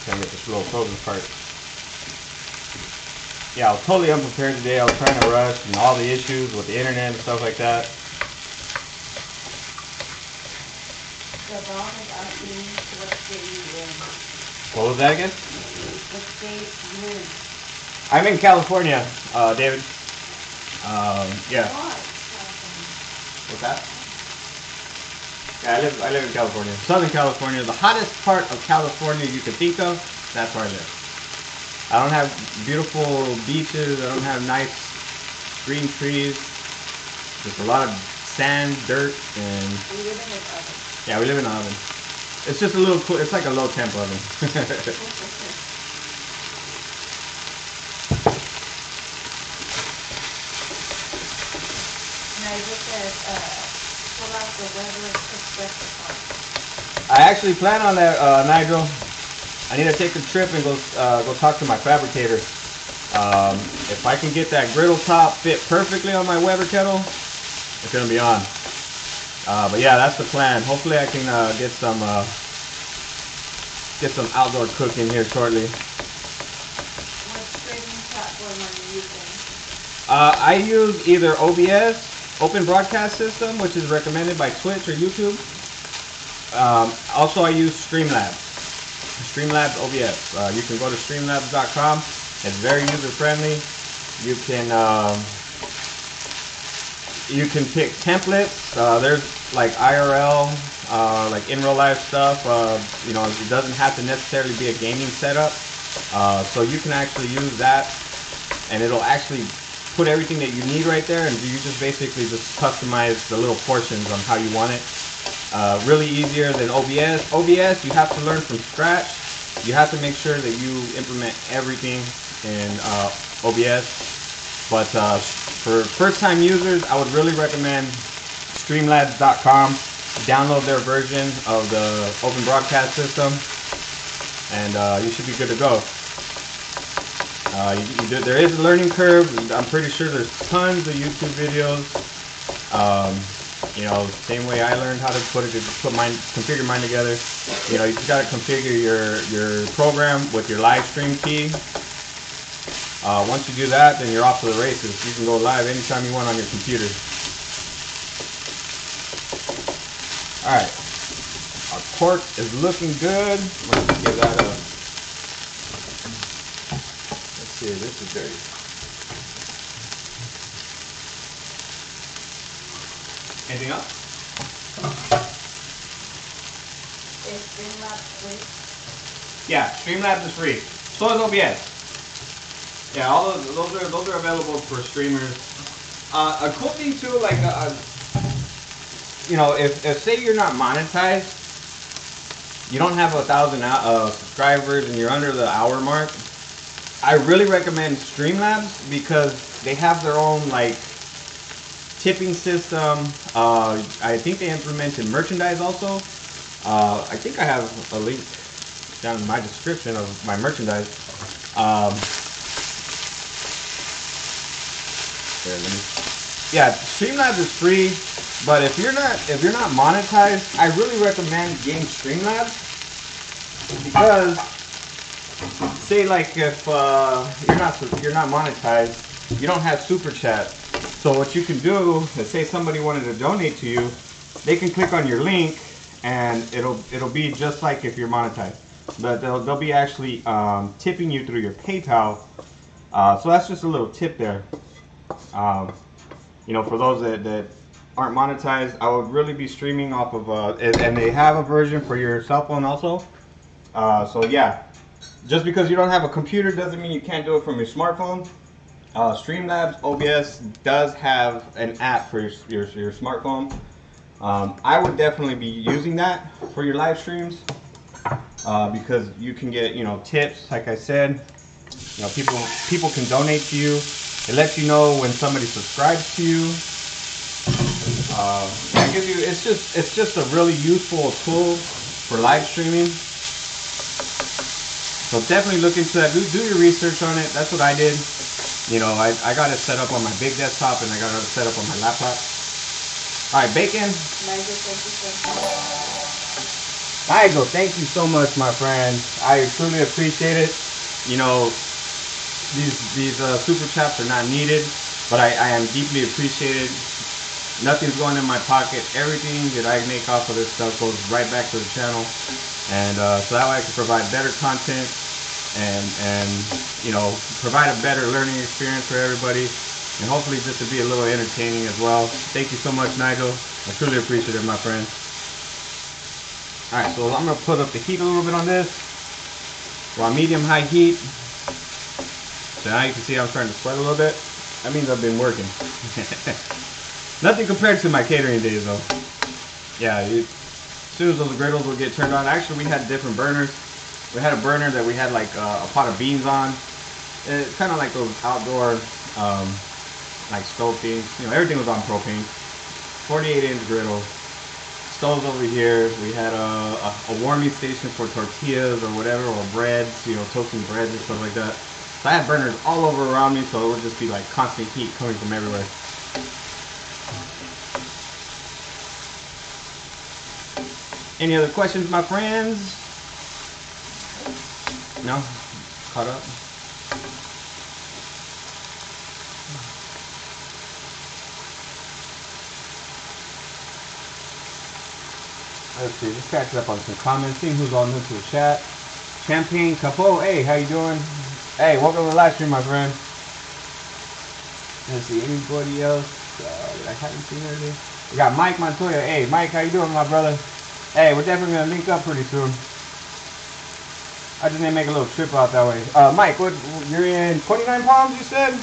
Trying to get this little frozen part. Yeah, I was totally unprepared today. I was trying to rush and all the issues with the internet and stuff like that. The dog is asking what state you in. What was that again? What state you in? I'm in California, David. Yeah. What's that? Yeah, I live in California. Southern California. The hottest part of California you can think of, that's where I live. I don't have beautiful beaches. I don't have nice green trees. Just a lot of sand, dirt, and... We live in an oven. Yeah, we live in an oven. It's just a little cool. It's like a low temp oven. Nigel says, pull out the weather espresso pot. I actually plan on that, Nigel. I need to take a trip and go talk to my fabricator. If I can get that griddle top fit perfectly on my Weber kettle, it's gonna be on. But yeah, that's the plan. Hopefully, I can get some outdoor cooking here shortly. What streaming platform are you using? I use either OBS, Open Broadcast System, which is recommended by Twitch or YouTube. Also, I use Streamlabs. Streamlabs OBS. You can go to streamlabs.com. It's very user friendly. You can pick templates. There's like IRL, like in real life stuff. You know, it doesn't have to necessarily be a gaming setup. So you can actually use that, and it'll actually put everything that you need right there, and you just basically just customize the little portions on how you want it. Really easier than OBS. OBS, you have to learn from scratch. You have to make sure that you implement everything in OBS. But for first-time users, I would really recommend Streamlabs.com. Download their version of the Open Broadcast System, and you should be good to go. There is a learning curve. I'm pretty sure there's tons of YouTube videos. You know, same way I learned how to configure mine together. You know, you just gotta configure your program with your live stream key. Once you do that, then you're off to the races. You can go live anytime you want on your computer. All right, I'll pork is looking good. I'm gonna give that a. Let's see, this is dirty. Anything else? Is Streamlabs free? Yeah, Streamlabs is free. So is OBS. Yeah, all those are available for streamers. A cool thing too, like you know, if say you're not monetized, you don't have 1,000 subscribers and you're under the hour mark, I really recommend Streamlabs because they have their own like tipping system. I think they implemented merchandise also. I think I have a link down in my description of my merchandise. Here, yeah, Streamlabs is free, but if you're not monetized, I really recommend getting Streamlabs because say like if you're not monetized, you don't have super chat. So what you can do is say somebody wanted to donate to you, they can click on your link and it'll be just like if you're monetized, but they'll be actually tipping you through your PayPal. So that's just a little tip there. You know, for those that aren't monetized, I would really be streaming off of and they have a version for your cell phone also. So yeah, just because you don't have a computer doesn't mean you can't do it from your smartphone. Streamlabs OBS does have an app for your smartphone. I would definitely be using that for your live streams because you can get, you know, tips. Like I said, you know, people can donate to you. It lets you know when somebody subscribes to you. It gives you. It's just a really useful tool for live streaming. So definitely look into that. Do your research on it. That's what I did. You know, I got it set up on my big desktop and I got it set up on my laptop. All right, bacon. Nigel, thank you so much, my friend. I truly appreciate it. You know, these super chats are not needed, but I am deeply appreciated. Nothing's going in my pocket. Everything that I make off of this stuff goes right back to the channel, and so that way I can provide better content and you know, provide a better learning experience for everybody, and hopefully just to be a little entertaining as well. Thank you so much, Nigel. I truly appreciate it, my friend. All right, so I'm gonna put up the heat a little bit on this. We're on medium-high heat. So now you can see I'm starting to sweat a little bit. That means I've been working. Nothing compared to my catering days though. Yeah, as soon as those griddles would get turned on, actually we had different burners. We had a burner that we had like a pot of beans on. It's kind of like those outdoor like stove things. You know, everything was on propane. 48-inch griddle. Stoves over here. We had a warming station for tortillas or whatever, or breads, you know, toasting breads and stuff like that. So I had burners all over around me, so it would just be like constant heat coming from everywhere. Any other questions, my friends? No? Caught up? Let's see, just catching up on some comments, seeing who's all new to the chat. Champagne Capo, hey, how you doing? Hey, welcome to the live stream, my friend. Let's see, anybody else that I haven't seen already? We got Mike Montoya. Hey, Mike, how you doing, my brother? Hey, we're definitely gonna link up pretty soon. I just need to make a little trip out that way. Mike, what? You're in 29 Palms, you said?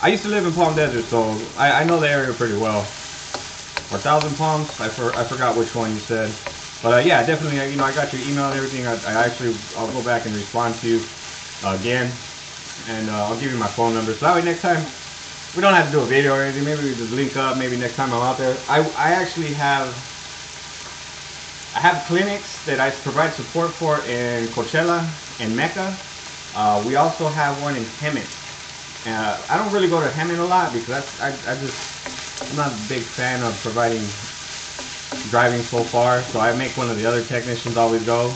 I used to live in Palm Desert, so I know the area pretty well. Or 1,000 Palms, I forgot which one you said. But yeah, definitely, you know, I got your email and everything. I'll go back and respond to you again, and I'll give you my phone number. So that way next time, we don't have to do a video or anything. Maybe we just link up. Maybe next time I'm out there. I actually have clinics that I provide support for in Coachella and Mecca. We also have one in Hemet. I don't really go to Hemet a lot because I'm not a big fan of driving so far. So I make one of the other technicians always go.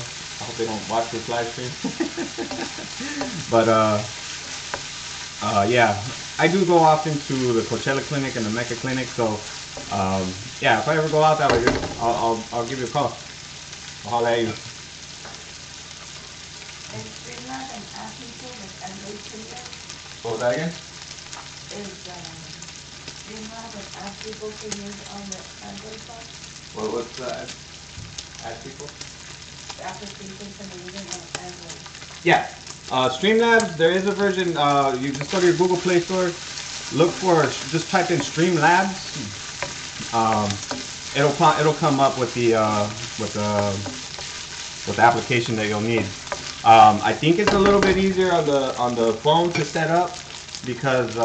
I hope they don't watch this live stream. But yeah, I do go often to the Coachella clinic and the Mecca clinic. So Yeah, if I ever go out that way, I'll give you a call. I'll holler at you. And Streamlab and Acacia, like Android Studio, What was that again? is Streamlab and Acacia both are used on the Android phone? What's that? Ask people? The applications and they're using on Android. Yeah. Streamlabs, there is a version. You just go to your Google Play Store, look for, just type in Streamlabs. It'll come up with the application that you'll need. I think it's a little bit easier on the phone to set up because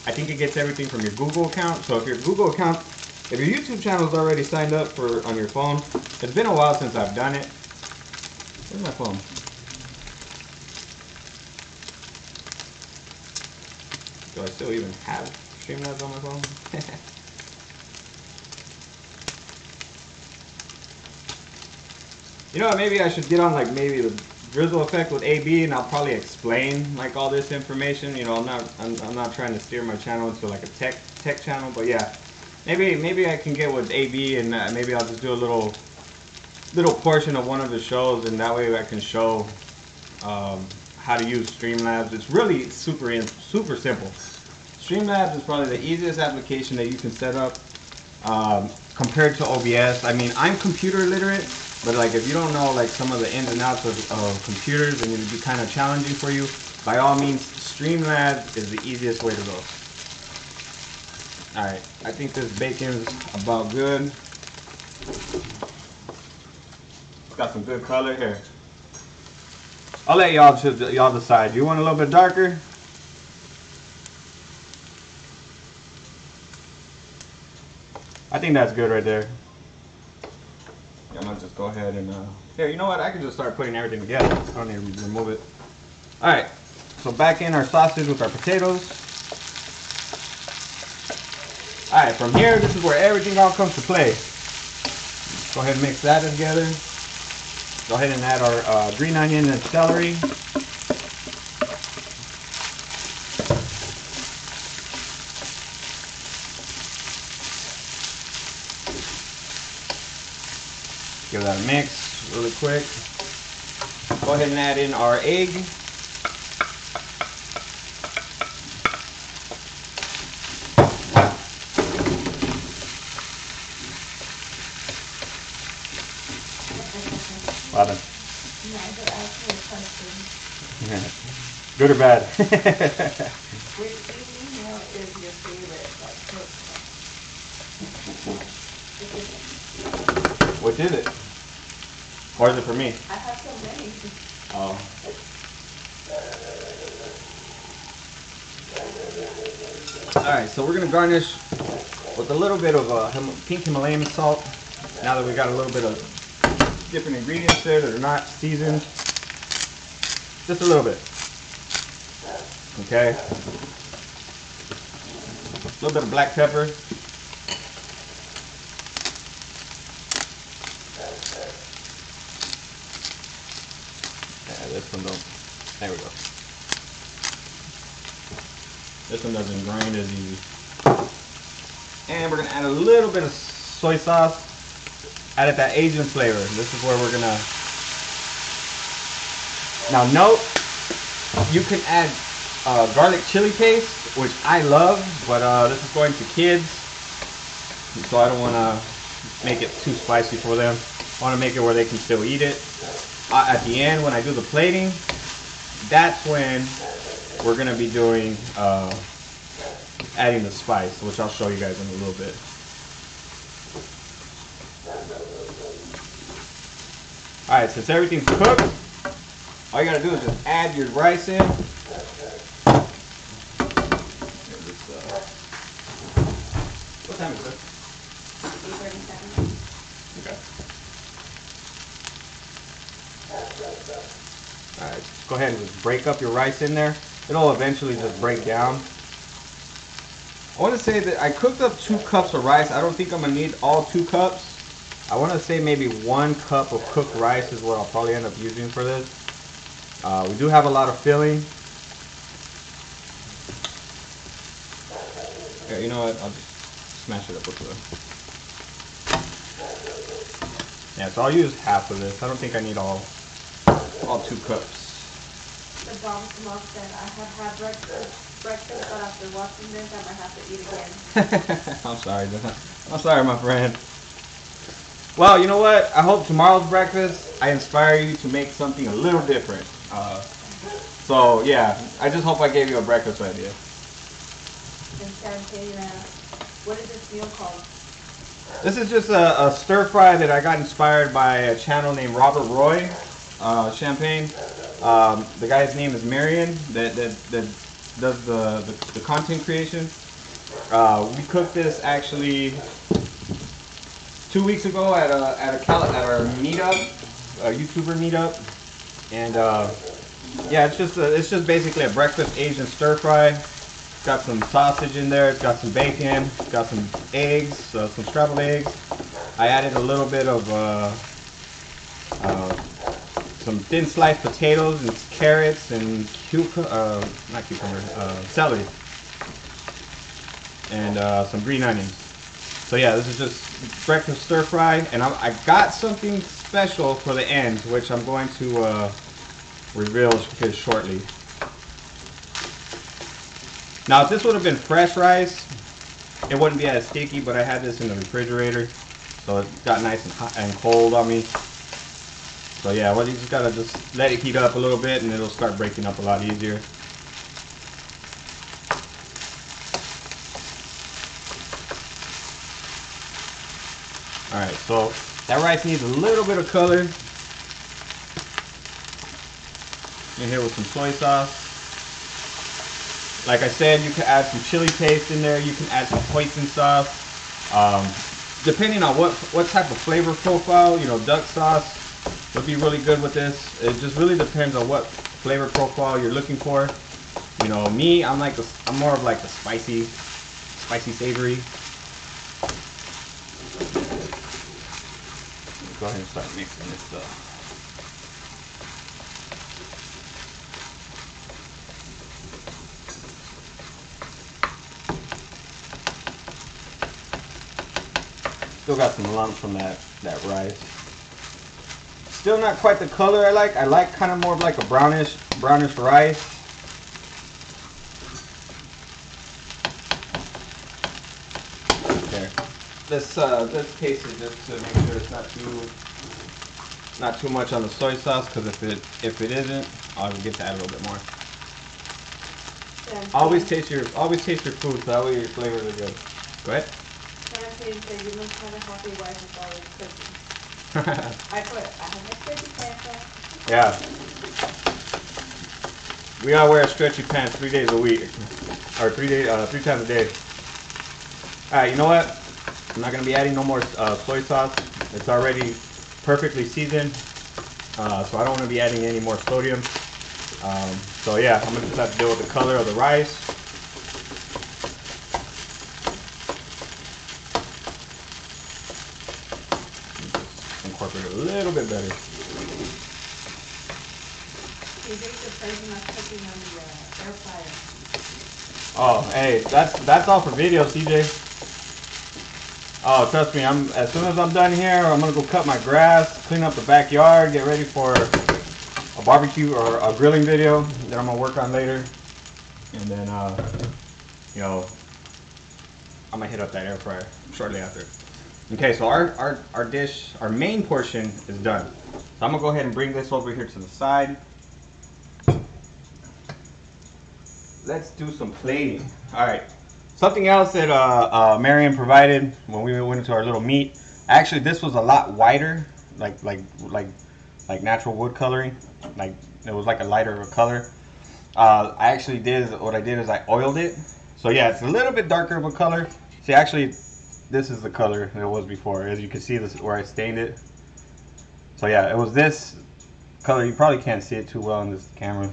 I think it gets everything from your Google account. So if your Google account, if your YouTube channel is already signed up on your phone, it's been a while since I've done it. Where's my phone? Do I still even have Streamlabs on my phone? You know what, maybe I should get on like maybe the drizzle effect with AB, and I'll probably explain like all this information. You know, I'm not trying to steer my channel into like a tech channel, but yeah, maybe I can get with AB, and maybe I'll just do a little portion of one of the shows, and that way I can show how to use Streamlabs. It's really super simple. Streamlabs is probably the easiest application that you can set up compared to OBS. I mean, I'm computer literate, but like if you don't know like some of the ins and outs of computers, and it'd be kind of challenging for you, by all means, Streamlabs is the easiest way to go. All right, I think this bacon's about good. Got some good color here. I'll let y'all decide. Do you want a little bit darker? I think that's good right there. Yeah, I'm gonna just go ahead and here, you know what? I can just start putting everything together. I don't need to remove it. All right, so back in our sausage with our potatoes. All right, from here, this is where everything all comes to play. Go ahead and mix that together. Go ahead and add our green onion and celery. Give that a mix really quick. Go ahead and add in our egg. Wow. Good or bad? Which email is your favorite? Which is it? Or is it for me? I have so many. Oh. Alright, so we're going to garnish with a little bit of pink Himalayan salt. Now that we got a little bit of different ingredients there that are not seasoned. Just a little bit. Okay. A little bit of black pepper. This one don't. There we go. This one doesn't grind as easy. And we're gonna add a little bit of soy sauce. Added that Asian flavor. This is where we're gonna. Now note, you can add garlic chili paste, which I love, but this is going to kids, so I don't want to make it too spicy for them. I want to make it where they can still eat it. At the end, when I do the plating, that's when we're going to be doing adding the spice, which I'll show you guys in a little bit. Alright, since everything's cooked, all you got to do is just add your rice in. What time is it? 8:37. Okay. Alright, go ahead and just break up your rice in there. It'll eventually just break down. I want to say that I cooked up 2 cups of rice. I don't think I'm going to need all 2 cups. I want to say maybe 1 cup of cooked rice is what I'll probably end up using for this. We do have a lot of filling. Here, you know what? I'll just smash it up with the. Yeah, so I'll use half of this. I don't think I need all 2 cups. The bomb's mom said I have had breakfast, but after watching this, I might have to eat again. I'm sorry, I'm sorry, my friend. Well, you know what? I hope tomorrow's breakfast, I inspire you to make something a little different. So, yeah, I just hope I gave you a breakfast idea. What is this meal called? This is just a stir fry that I got inspired by a channel named Robert Roy, Champagne. The guy's name is Marion that does the content creation. We cooked this actually 2 weeks ago at our meetup, a YouTuber meetup, and yeah, it's just basically a breakfast Asian stir fry. It's got some sausage in there. It's got some bacon. It's got some eggs, some scrambled eggs. I added a little bit of some thin sliced potatoes and carrots and celery, and some green onions. So yeah, this is just breakfast stir fry, and I got something special for the end, which I'm going to reveal here shortly. Now, if this would have been fresh rice, it wouldn't be as sticky, but I had this in the refrigerator, so it got nice and hot and cold on me. So yeah, well, you just gotta just let it heat up a little bit, and it'll start breaking up a lot easier. Alright, so that rice needs a little bit of color. In here with some soy sauce. Like I said, you can add some chili paste in there. You can add some hoisin sauce. Depending on what type of flavor profile, you know, duck sauce would be really good with this. It just really depends on what flavor profile you're looking for. You know, me, I'm more of like the spicy savory. Go ahead and start mixing this stuff. Still got some lumps from that rice. Still not quite the color I like. I like kind of more of like a brownish rice. There. This taste is just to make sure it's not too much on the soy sauce, because if it isn't, I'll get to add a little bit more. Yeah, always taste your food, so that way your flavors are good. Go ahead. You must have a happy wife with all these cookies. I have my stretchy pants on. Yeah. We gotta wear stretchy pants 3 days a week, or 3 times a day. All right, you know what? I'm not gonna be adding no more soy sauce. It's already perfectly seasoned, so I don't want to be adding any more sodium. So yeah, I'm gonna just have to deal with the color of the rice. Incorporate it a little bit better. Oh, hey, that's all for video, CJ. Oh, trust me, as soon as I'm done here, I'm gonna go cut my grass, clean up the backyard, get ready for a barbecue or a grilling video that I'm gonna work on later, and then you know, I'm gonna hit up that air fryer shortly after. Okay, so our dish, our main portion is done. So I'm gonna go ahead and bring this over here to the side. Let's do some plating. All right. Something else that Marion provided when we went into our little meet. Actually, this was a lot whiter, like natural wood coloring. Like it was like a lighter color. What I did is I oiled it. So yeah, it's a little bit darker of a color. See, actually, this is the color it was before. As you can see, this is where I stained it. So yeah, it was this color. You probably can't see it too well on this camera.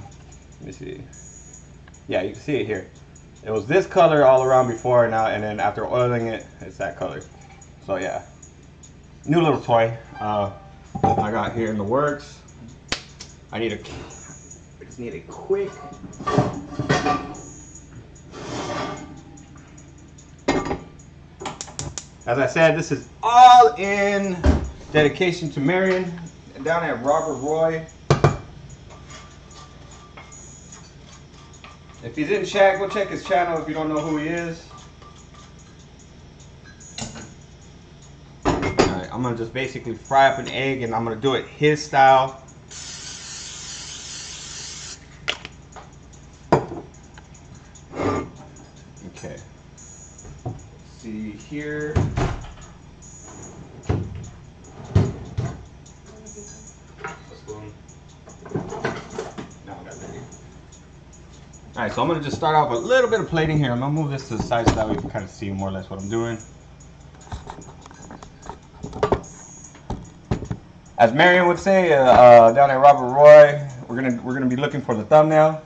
Let me see. Yeah, you can see it here. It was this color all around before now, and then after oiling it, it's that color. So yeah, new little toy I got here in the works. I just need a quick. As I said, this is all in dedication to Marion down at Robert Roy. If he's in chat, go check his channel if you don't know who he is. Alright, I'm gonna just basically fry up an egg and I'm gonna do it his style. Okay. Let's see here. Alright, so I'm going to just start off with a little bit of plating here. I'm going to move this to the side so that way you can kind of see more or less what I'm doing. As Marion would say, down at Robert Roy, we're gonna be looking for the thumbnail.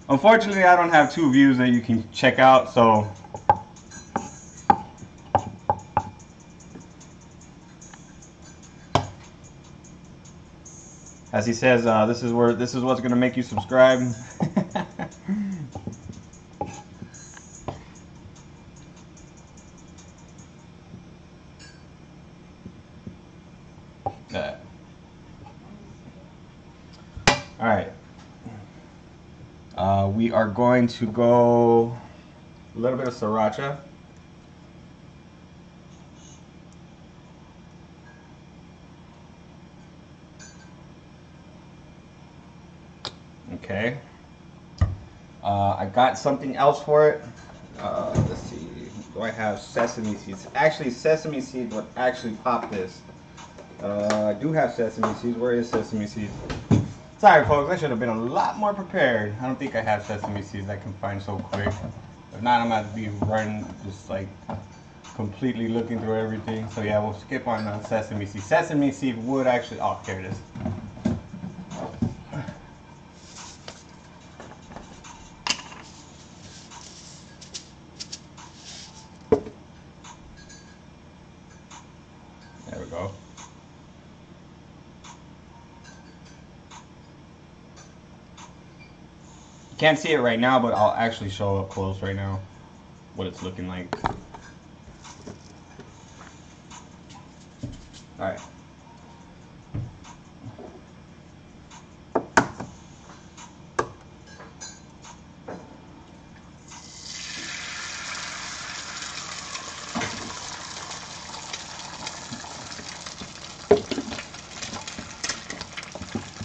Unfortunately, I don't have 2 views that you can check out, so as he says, this is what's gonna make you subscribe. All right. We are going to go a little bit of sriracha. Okay. I got something else for it. Let's see. Do I have sesame seeds? Actually, sesame seeds would actually pop this. I do have sesame seeds. Where is sesame seeds? Sorry, folks. I should have been a lot more prepared. I don't think I have sesame seeds I can find so quick. If not, I'm going to be running, just like completely looking through everything. So yeah, we'll skip on sesame seeds. Sesame seed would actually. Oh, here it is. There we go. Can't see it right now, but I'll actually show up close right now what it's looking like. Alright.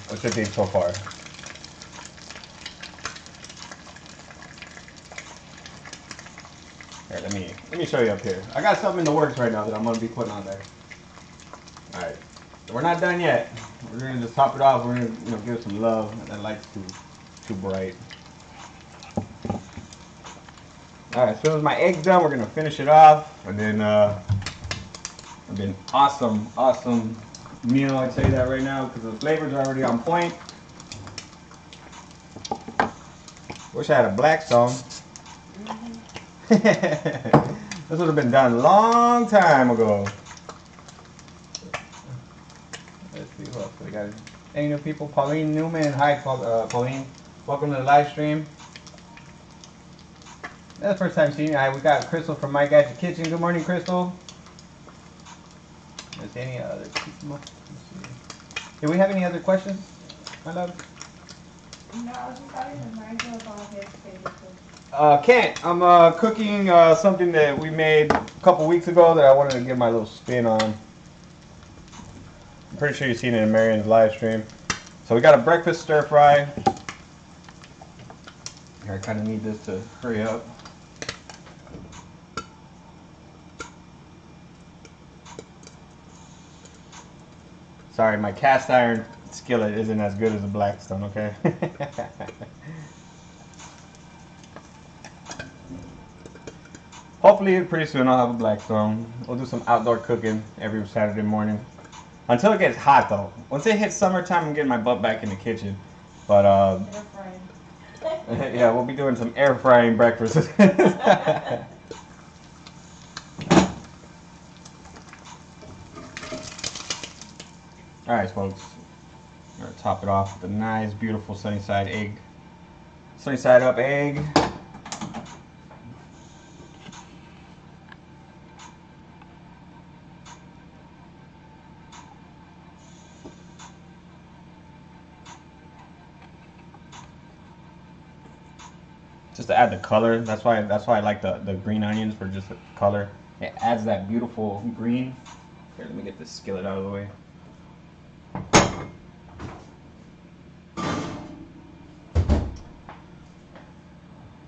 What's your think so far? Here, let me show you up here. I got something in the works right now that I'm gonna be putting on there. Alright. So we're not done yet. We're gonna just top it off. We're gonna give it some love. That light's too bright. Alright, as soon as my egg's done, we're gonna finish it off. And then awesome meal, I tell you that right now, because the flavors are already on point. Wish I had a black stone. This would have been done a long time ago. Let's see what else we got. Any new people? Pauline Newman. Hi, Pauline. Welcome to the live stream. That's the first time seeing you. We got Crystal from My Gadget Kitchen. Good morning, Crystal. Is there any other people? Do we have any other questions, my love? No, I was just having a Marion about his favorite food. Kent, I'm cooking something that we made a couple weeks ago that I wanted to give my little spin on. I'm pretty sure you've seen it in Marion's live stream. So we got a breakfast stir fry. Here, I kind of need this to hurry up. Sorry, my cast iron skillet isn't as good as the Blackstone, okay? Hopefully, pretty soon I'll have a Blackstone. We'll do some outdoor cooking every Saturday morning. Until it gets hot, though. Once it hits summertime, I'm getting my butt back in the kitchen. But, Air frying. yeah, we'll be doing some air frying breakfast. Alright, folks. We're going to top it off with a nice, beautiful sunny side egg. Sunny side up egg. just to add the color. That's why I like the green onions, for just the color. It adds that beautiful green. Here, let me get this skillet out of the way.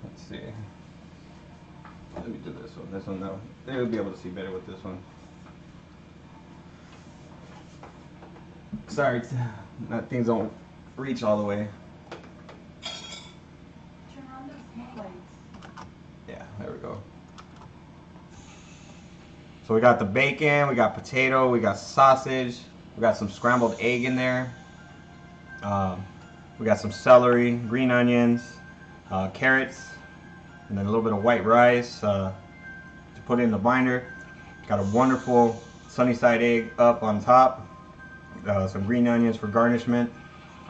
Let's see. Let me do this one. This one, no. They'll be able to see better with this one. Sorry, that things don't reach all the way. Turn on those lights. Yeah, there we go. So we got the bacon, we got potato, we got sausage, we got some scrambled egg in there. We got some celery, green onions, carrots, and then a little bit of white rice to put in the binder. Got a wonderful sunny side egg up on top. Some green onions for garnishment.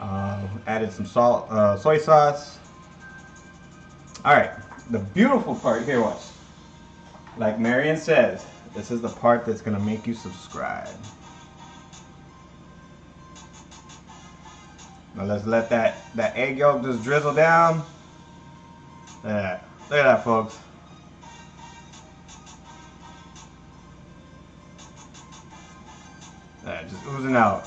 Added some salt, soy sauce. All right, the beautiful part here, watch. Like Marion says, this is the part that's gonna make you subscribe. Now let's let that egg yolk just drizzle down. Look at that, folks. Just oozing out.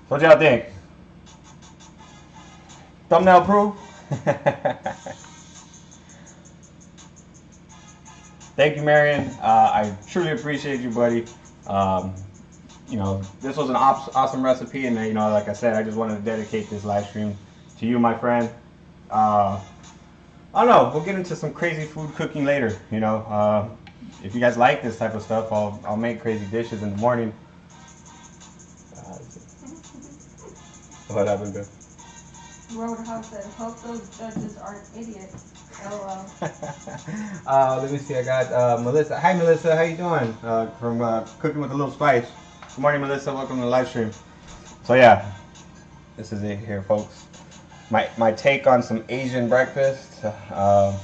So what y'all think? Thumbnail proof? Thank you, Marion. I truly appreciate you, buddy. You know, this was an awesome recipe, and you know, like I said, I just wanted to dedicate this live stream to you, my friend. I don't know, we'll get into some crazy food cooking later, you know. If you guys like this type of stuff, I'll make crazy dishes in the morning. What happened there? Roadhouse said, hope those judges aren't idiots. LOL. Let me see, I got Melissa. Hi, Melissa, how you doing? From Cooking with a Little Spice. Good morning, Melissa, welcome to the live stream. So yeah, this is it here, folks. My take on some Asian breakfast. I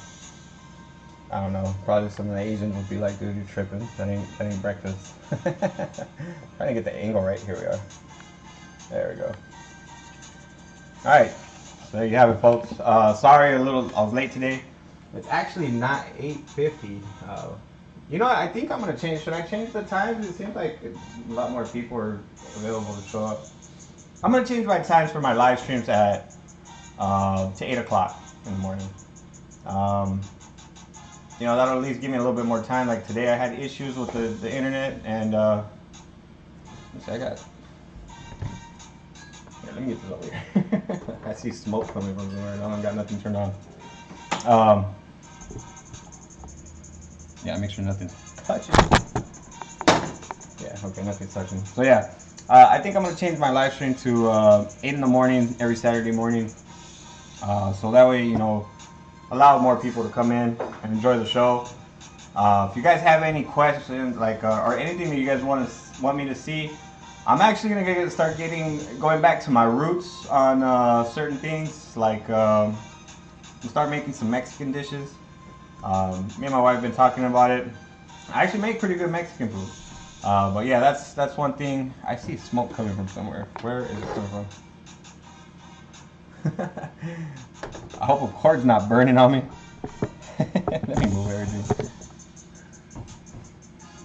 don't know. Probably some of the Asians would be like, "Dude, you're tripping. That ain't breakfast." Trying to get the angle right. Here we are. There we go. All right. So there you have it, folks. Sorry, I was late today. It's actually not 8:50. You know what? I think I'm gonna change. Should I change the times? It seems like a lot more people are available to show up. I'm gonna change my times for my live streams at to 8 o'clock in the morning. You know, that'll at least give me a little bit more time. Like today I had issues with the internet, and let's see, I got, here, let me get this over here. I see smoke coming from somewhere, and I don't got nothing turned on. Yeah, make sure nothing's touching. Yeah, okay, nothing's touching. So yeah, I think I'm gonna change my live stream to 8 in the morning every Saturday morning. So that way, you know, allow more people to come in and enjoy the show. If you guys have any questions, like or anything that you guys want me to see, I'm actually gonna start going back to my roots on certain things. Like start making some Mexican dishes. Me and my wife have been talking about it. I actually make pretty good Mexican food. But yeah, that's one thing. I see smoke coming from somewhere. Where is it coming from? I hope a cord's not burning on me. Let me move everything.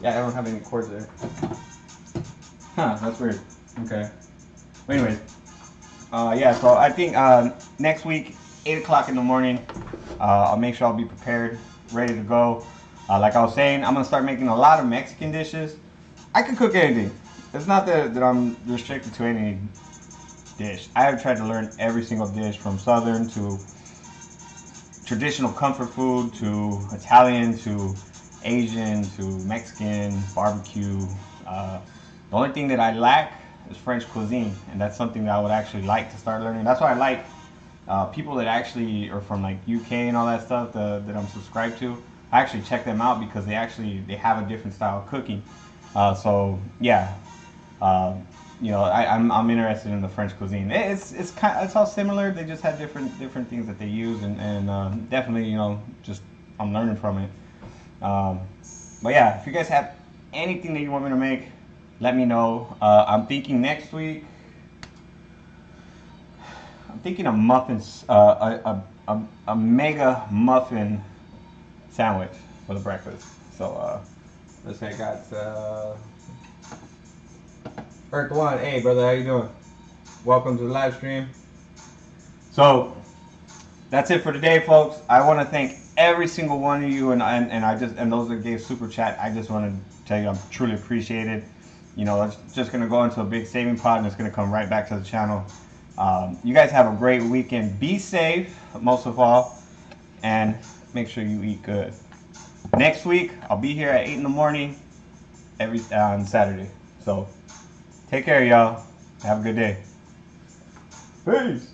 Yeah, I don't have any cords there. Huh, that's weird. Okay. But anyways, yeah, so I think next week, 8 o'clock in the morning, I'll make sure I'll be prepared, ready to go. Like I was saying, I'm going to start making a lot of Mexican dishes. I can cook anything. It's not that I'm restricted to any dish. I have tried to learn every single dish, from Southern to traditional comfort food to Italian to Asian to Mexican, barbecue. The only thing that I lack is French cuisine, and that's something that I would actually like to start learning. That's why I like people that actually are from like UK and all that stuff that I'm subscribed to. I actually check them out because they have a different style of cooking. So yeah, you know, I'm interested in the French cuisine. It's all similar. They just have different things that they use, and definitely, you know, just I'm learning from it. But yeah, if you guys have anything that you want me to make, let me know. I'm thinking next week. I'm thinking of muffins, a mega muffin sandwich for the breakfast. So let's say I got Earth One. Hey brother, how you doing? Welcome to the live stream. So that's it for today, folks. I want to thank every single one of you, and those that gave super chat. I just want to tell you I'm truly appreciated. You know, it's just gonna go into a big saving pot, and it's gonna come right back to the channel. You guys have a great weekend. Be safe, most of all, and make sure you eat good. Next week, I'll be here at 8 in the morning on Saturday. So take care, y'all. Have a good day. Peace.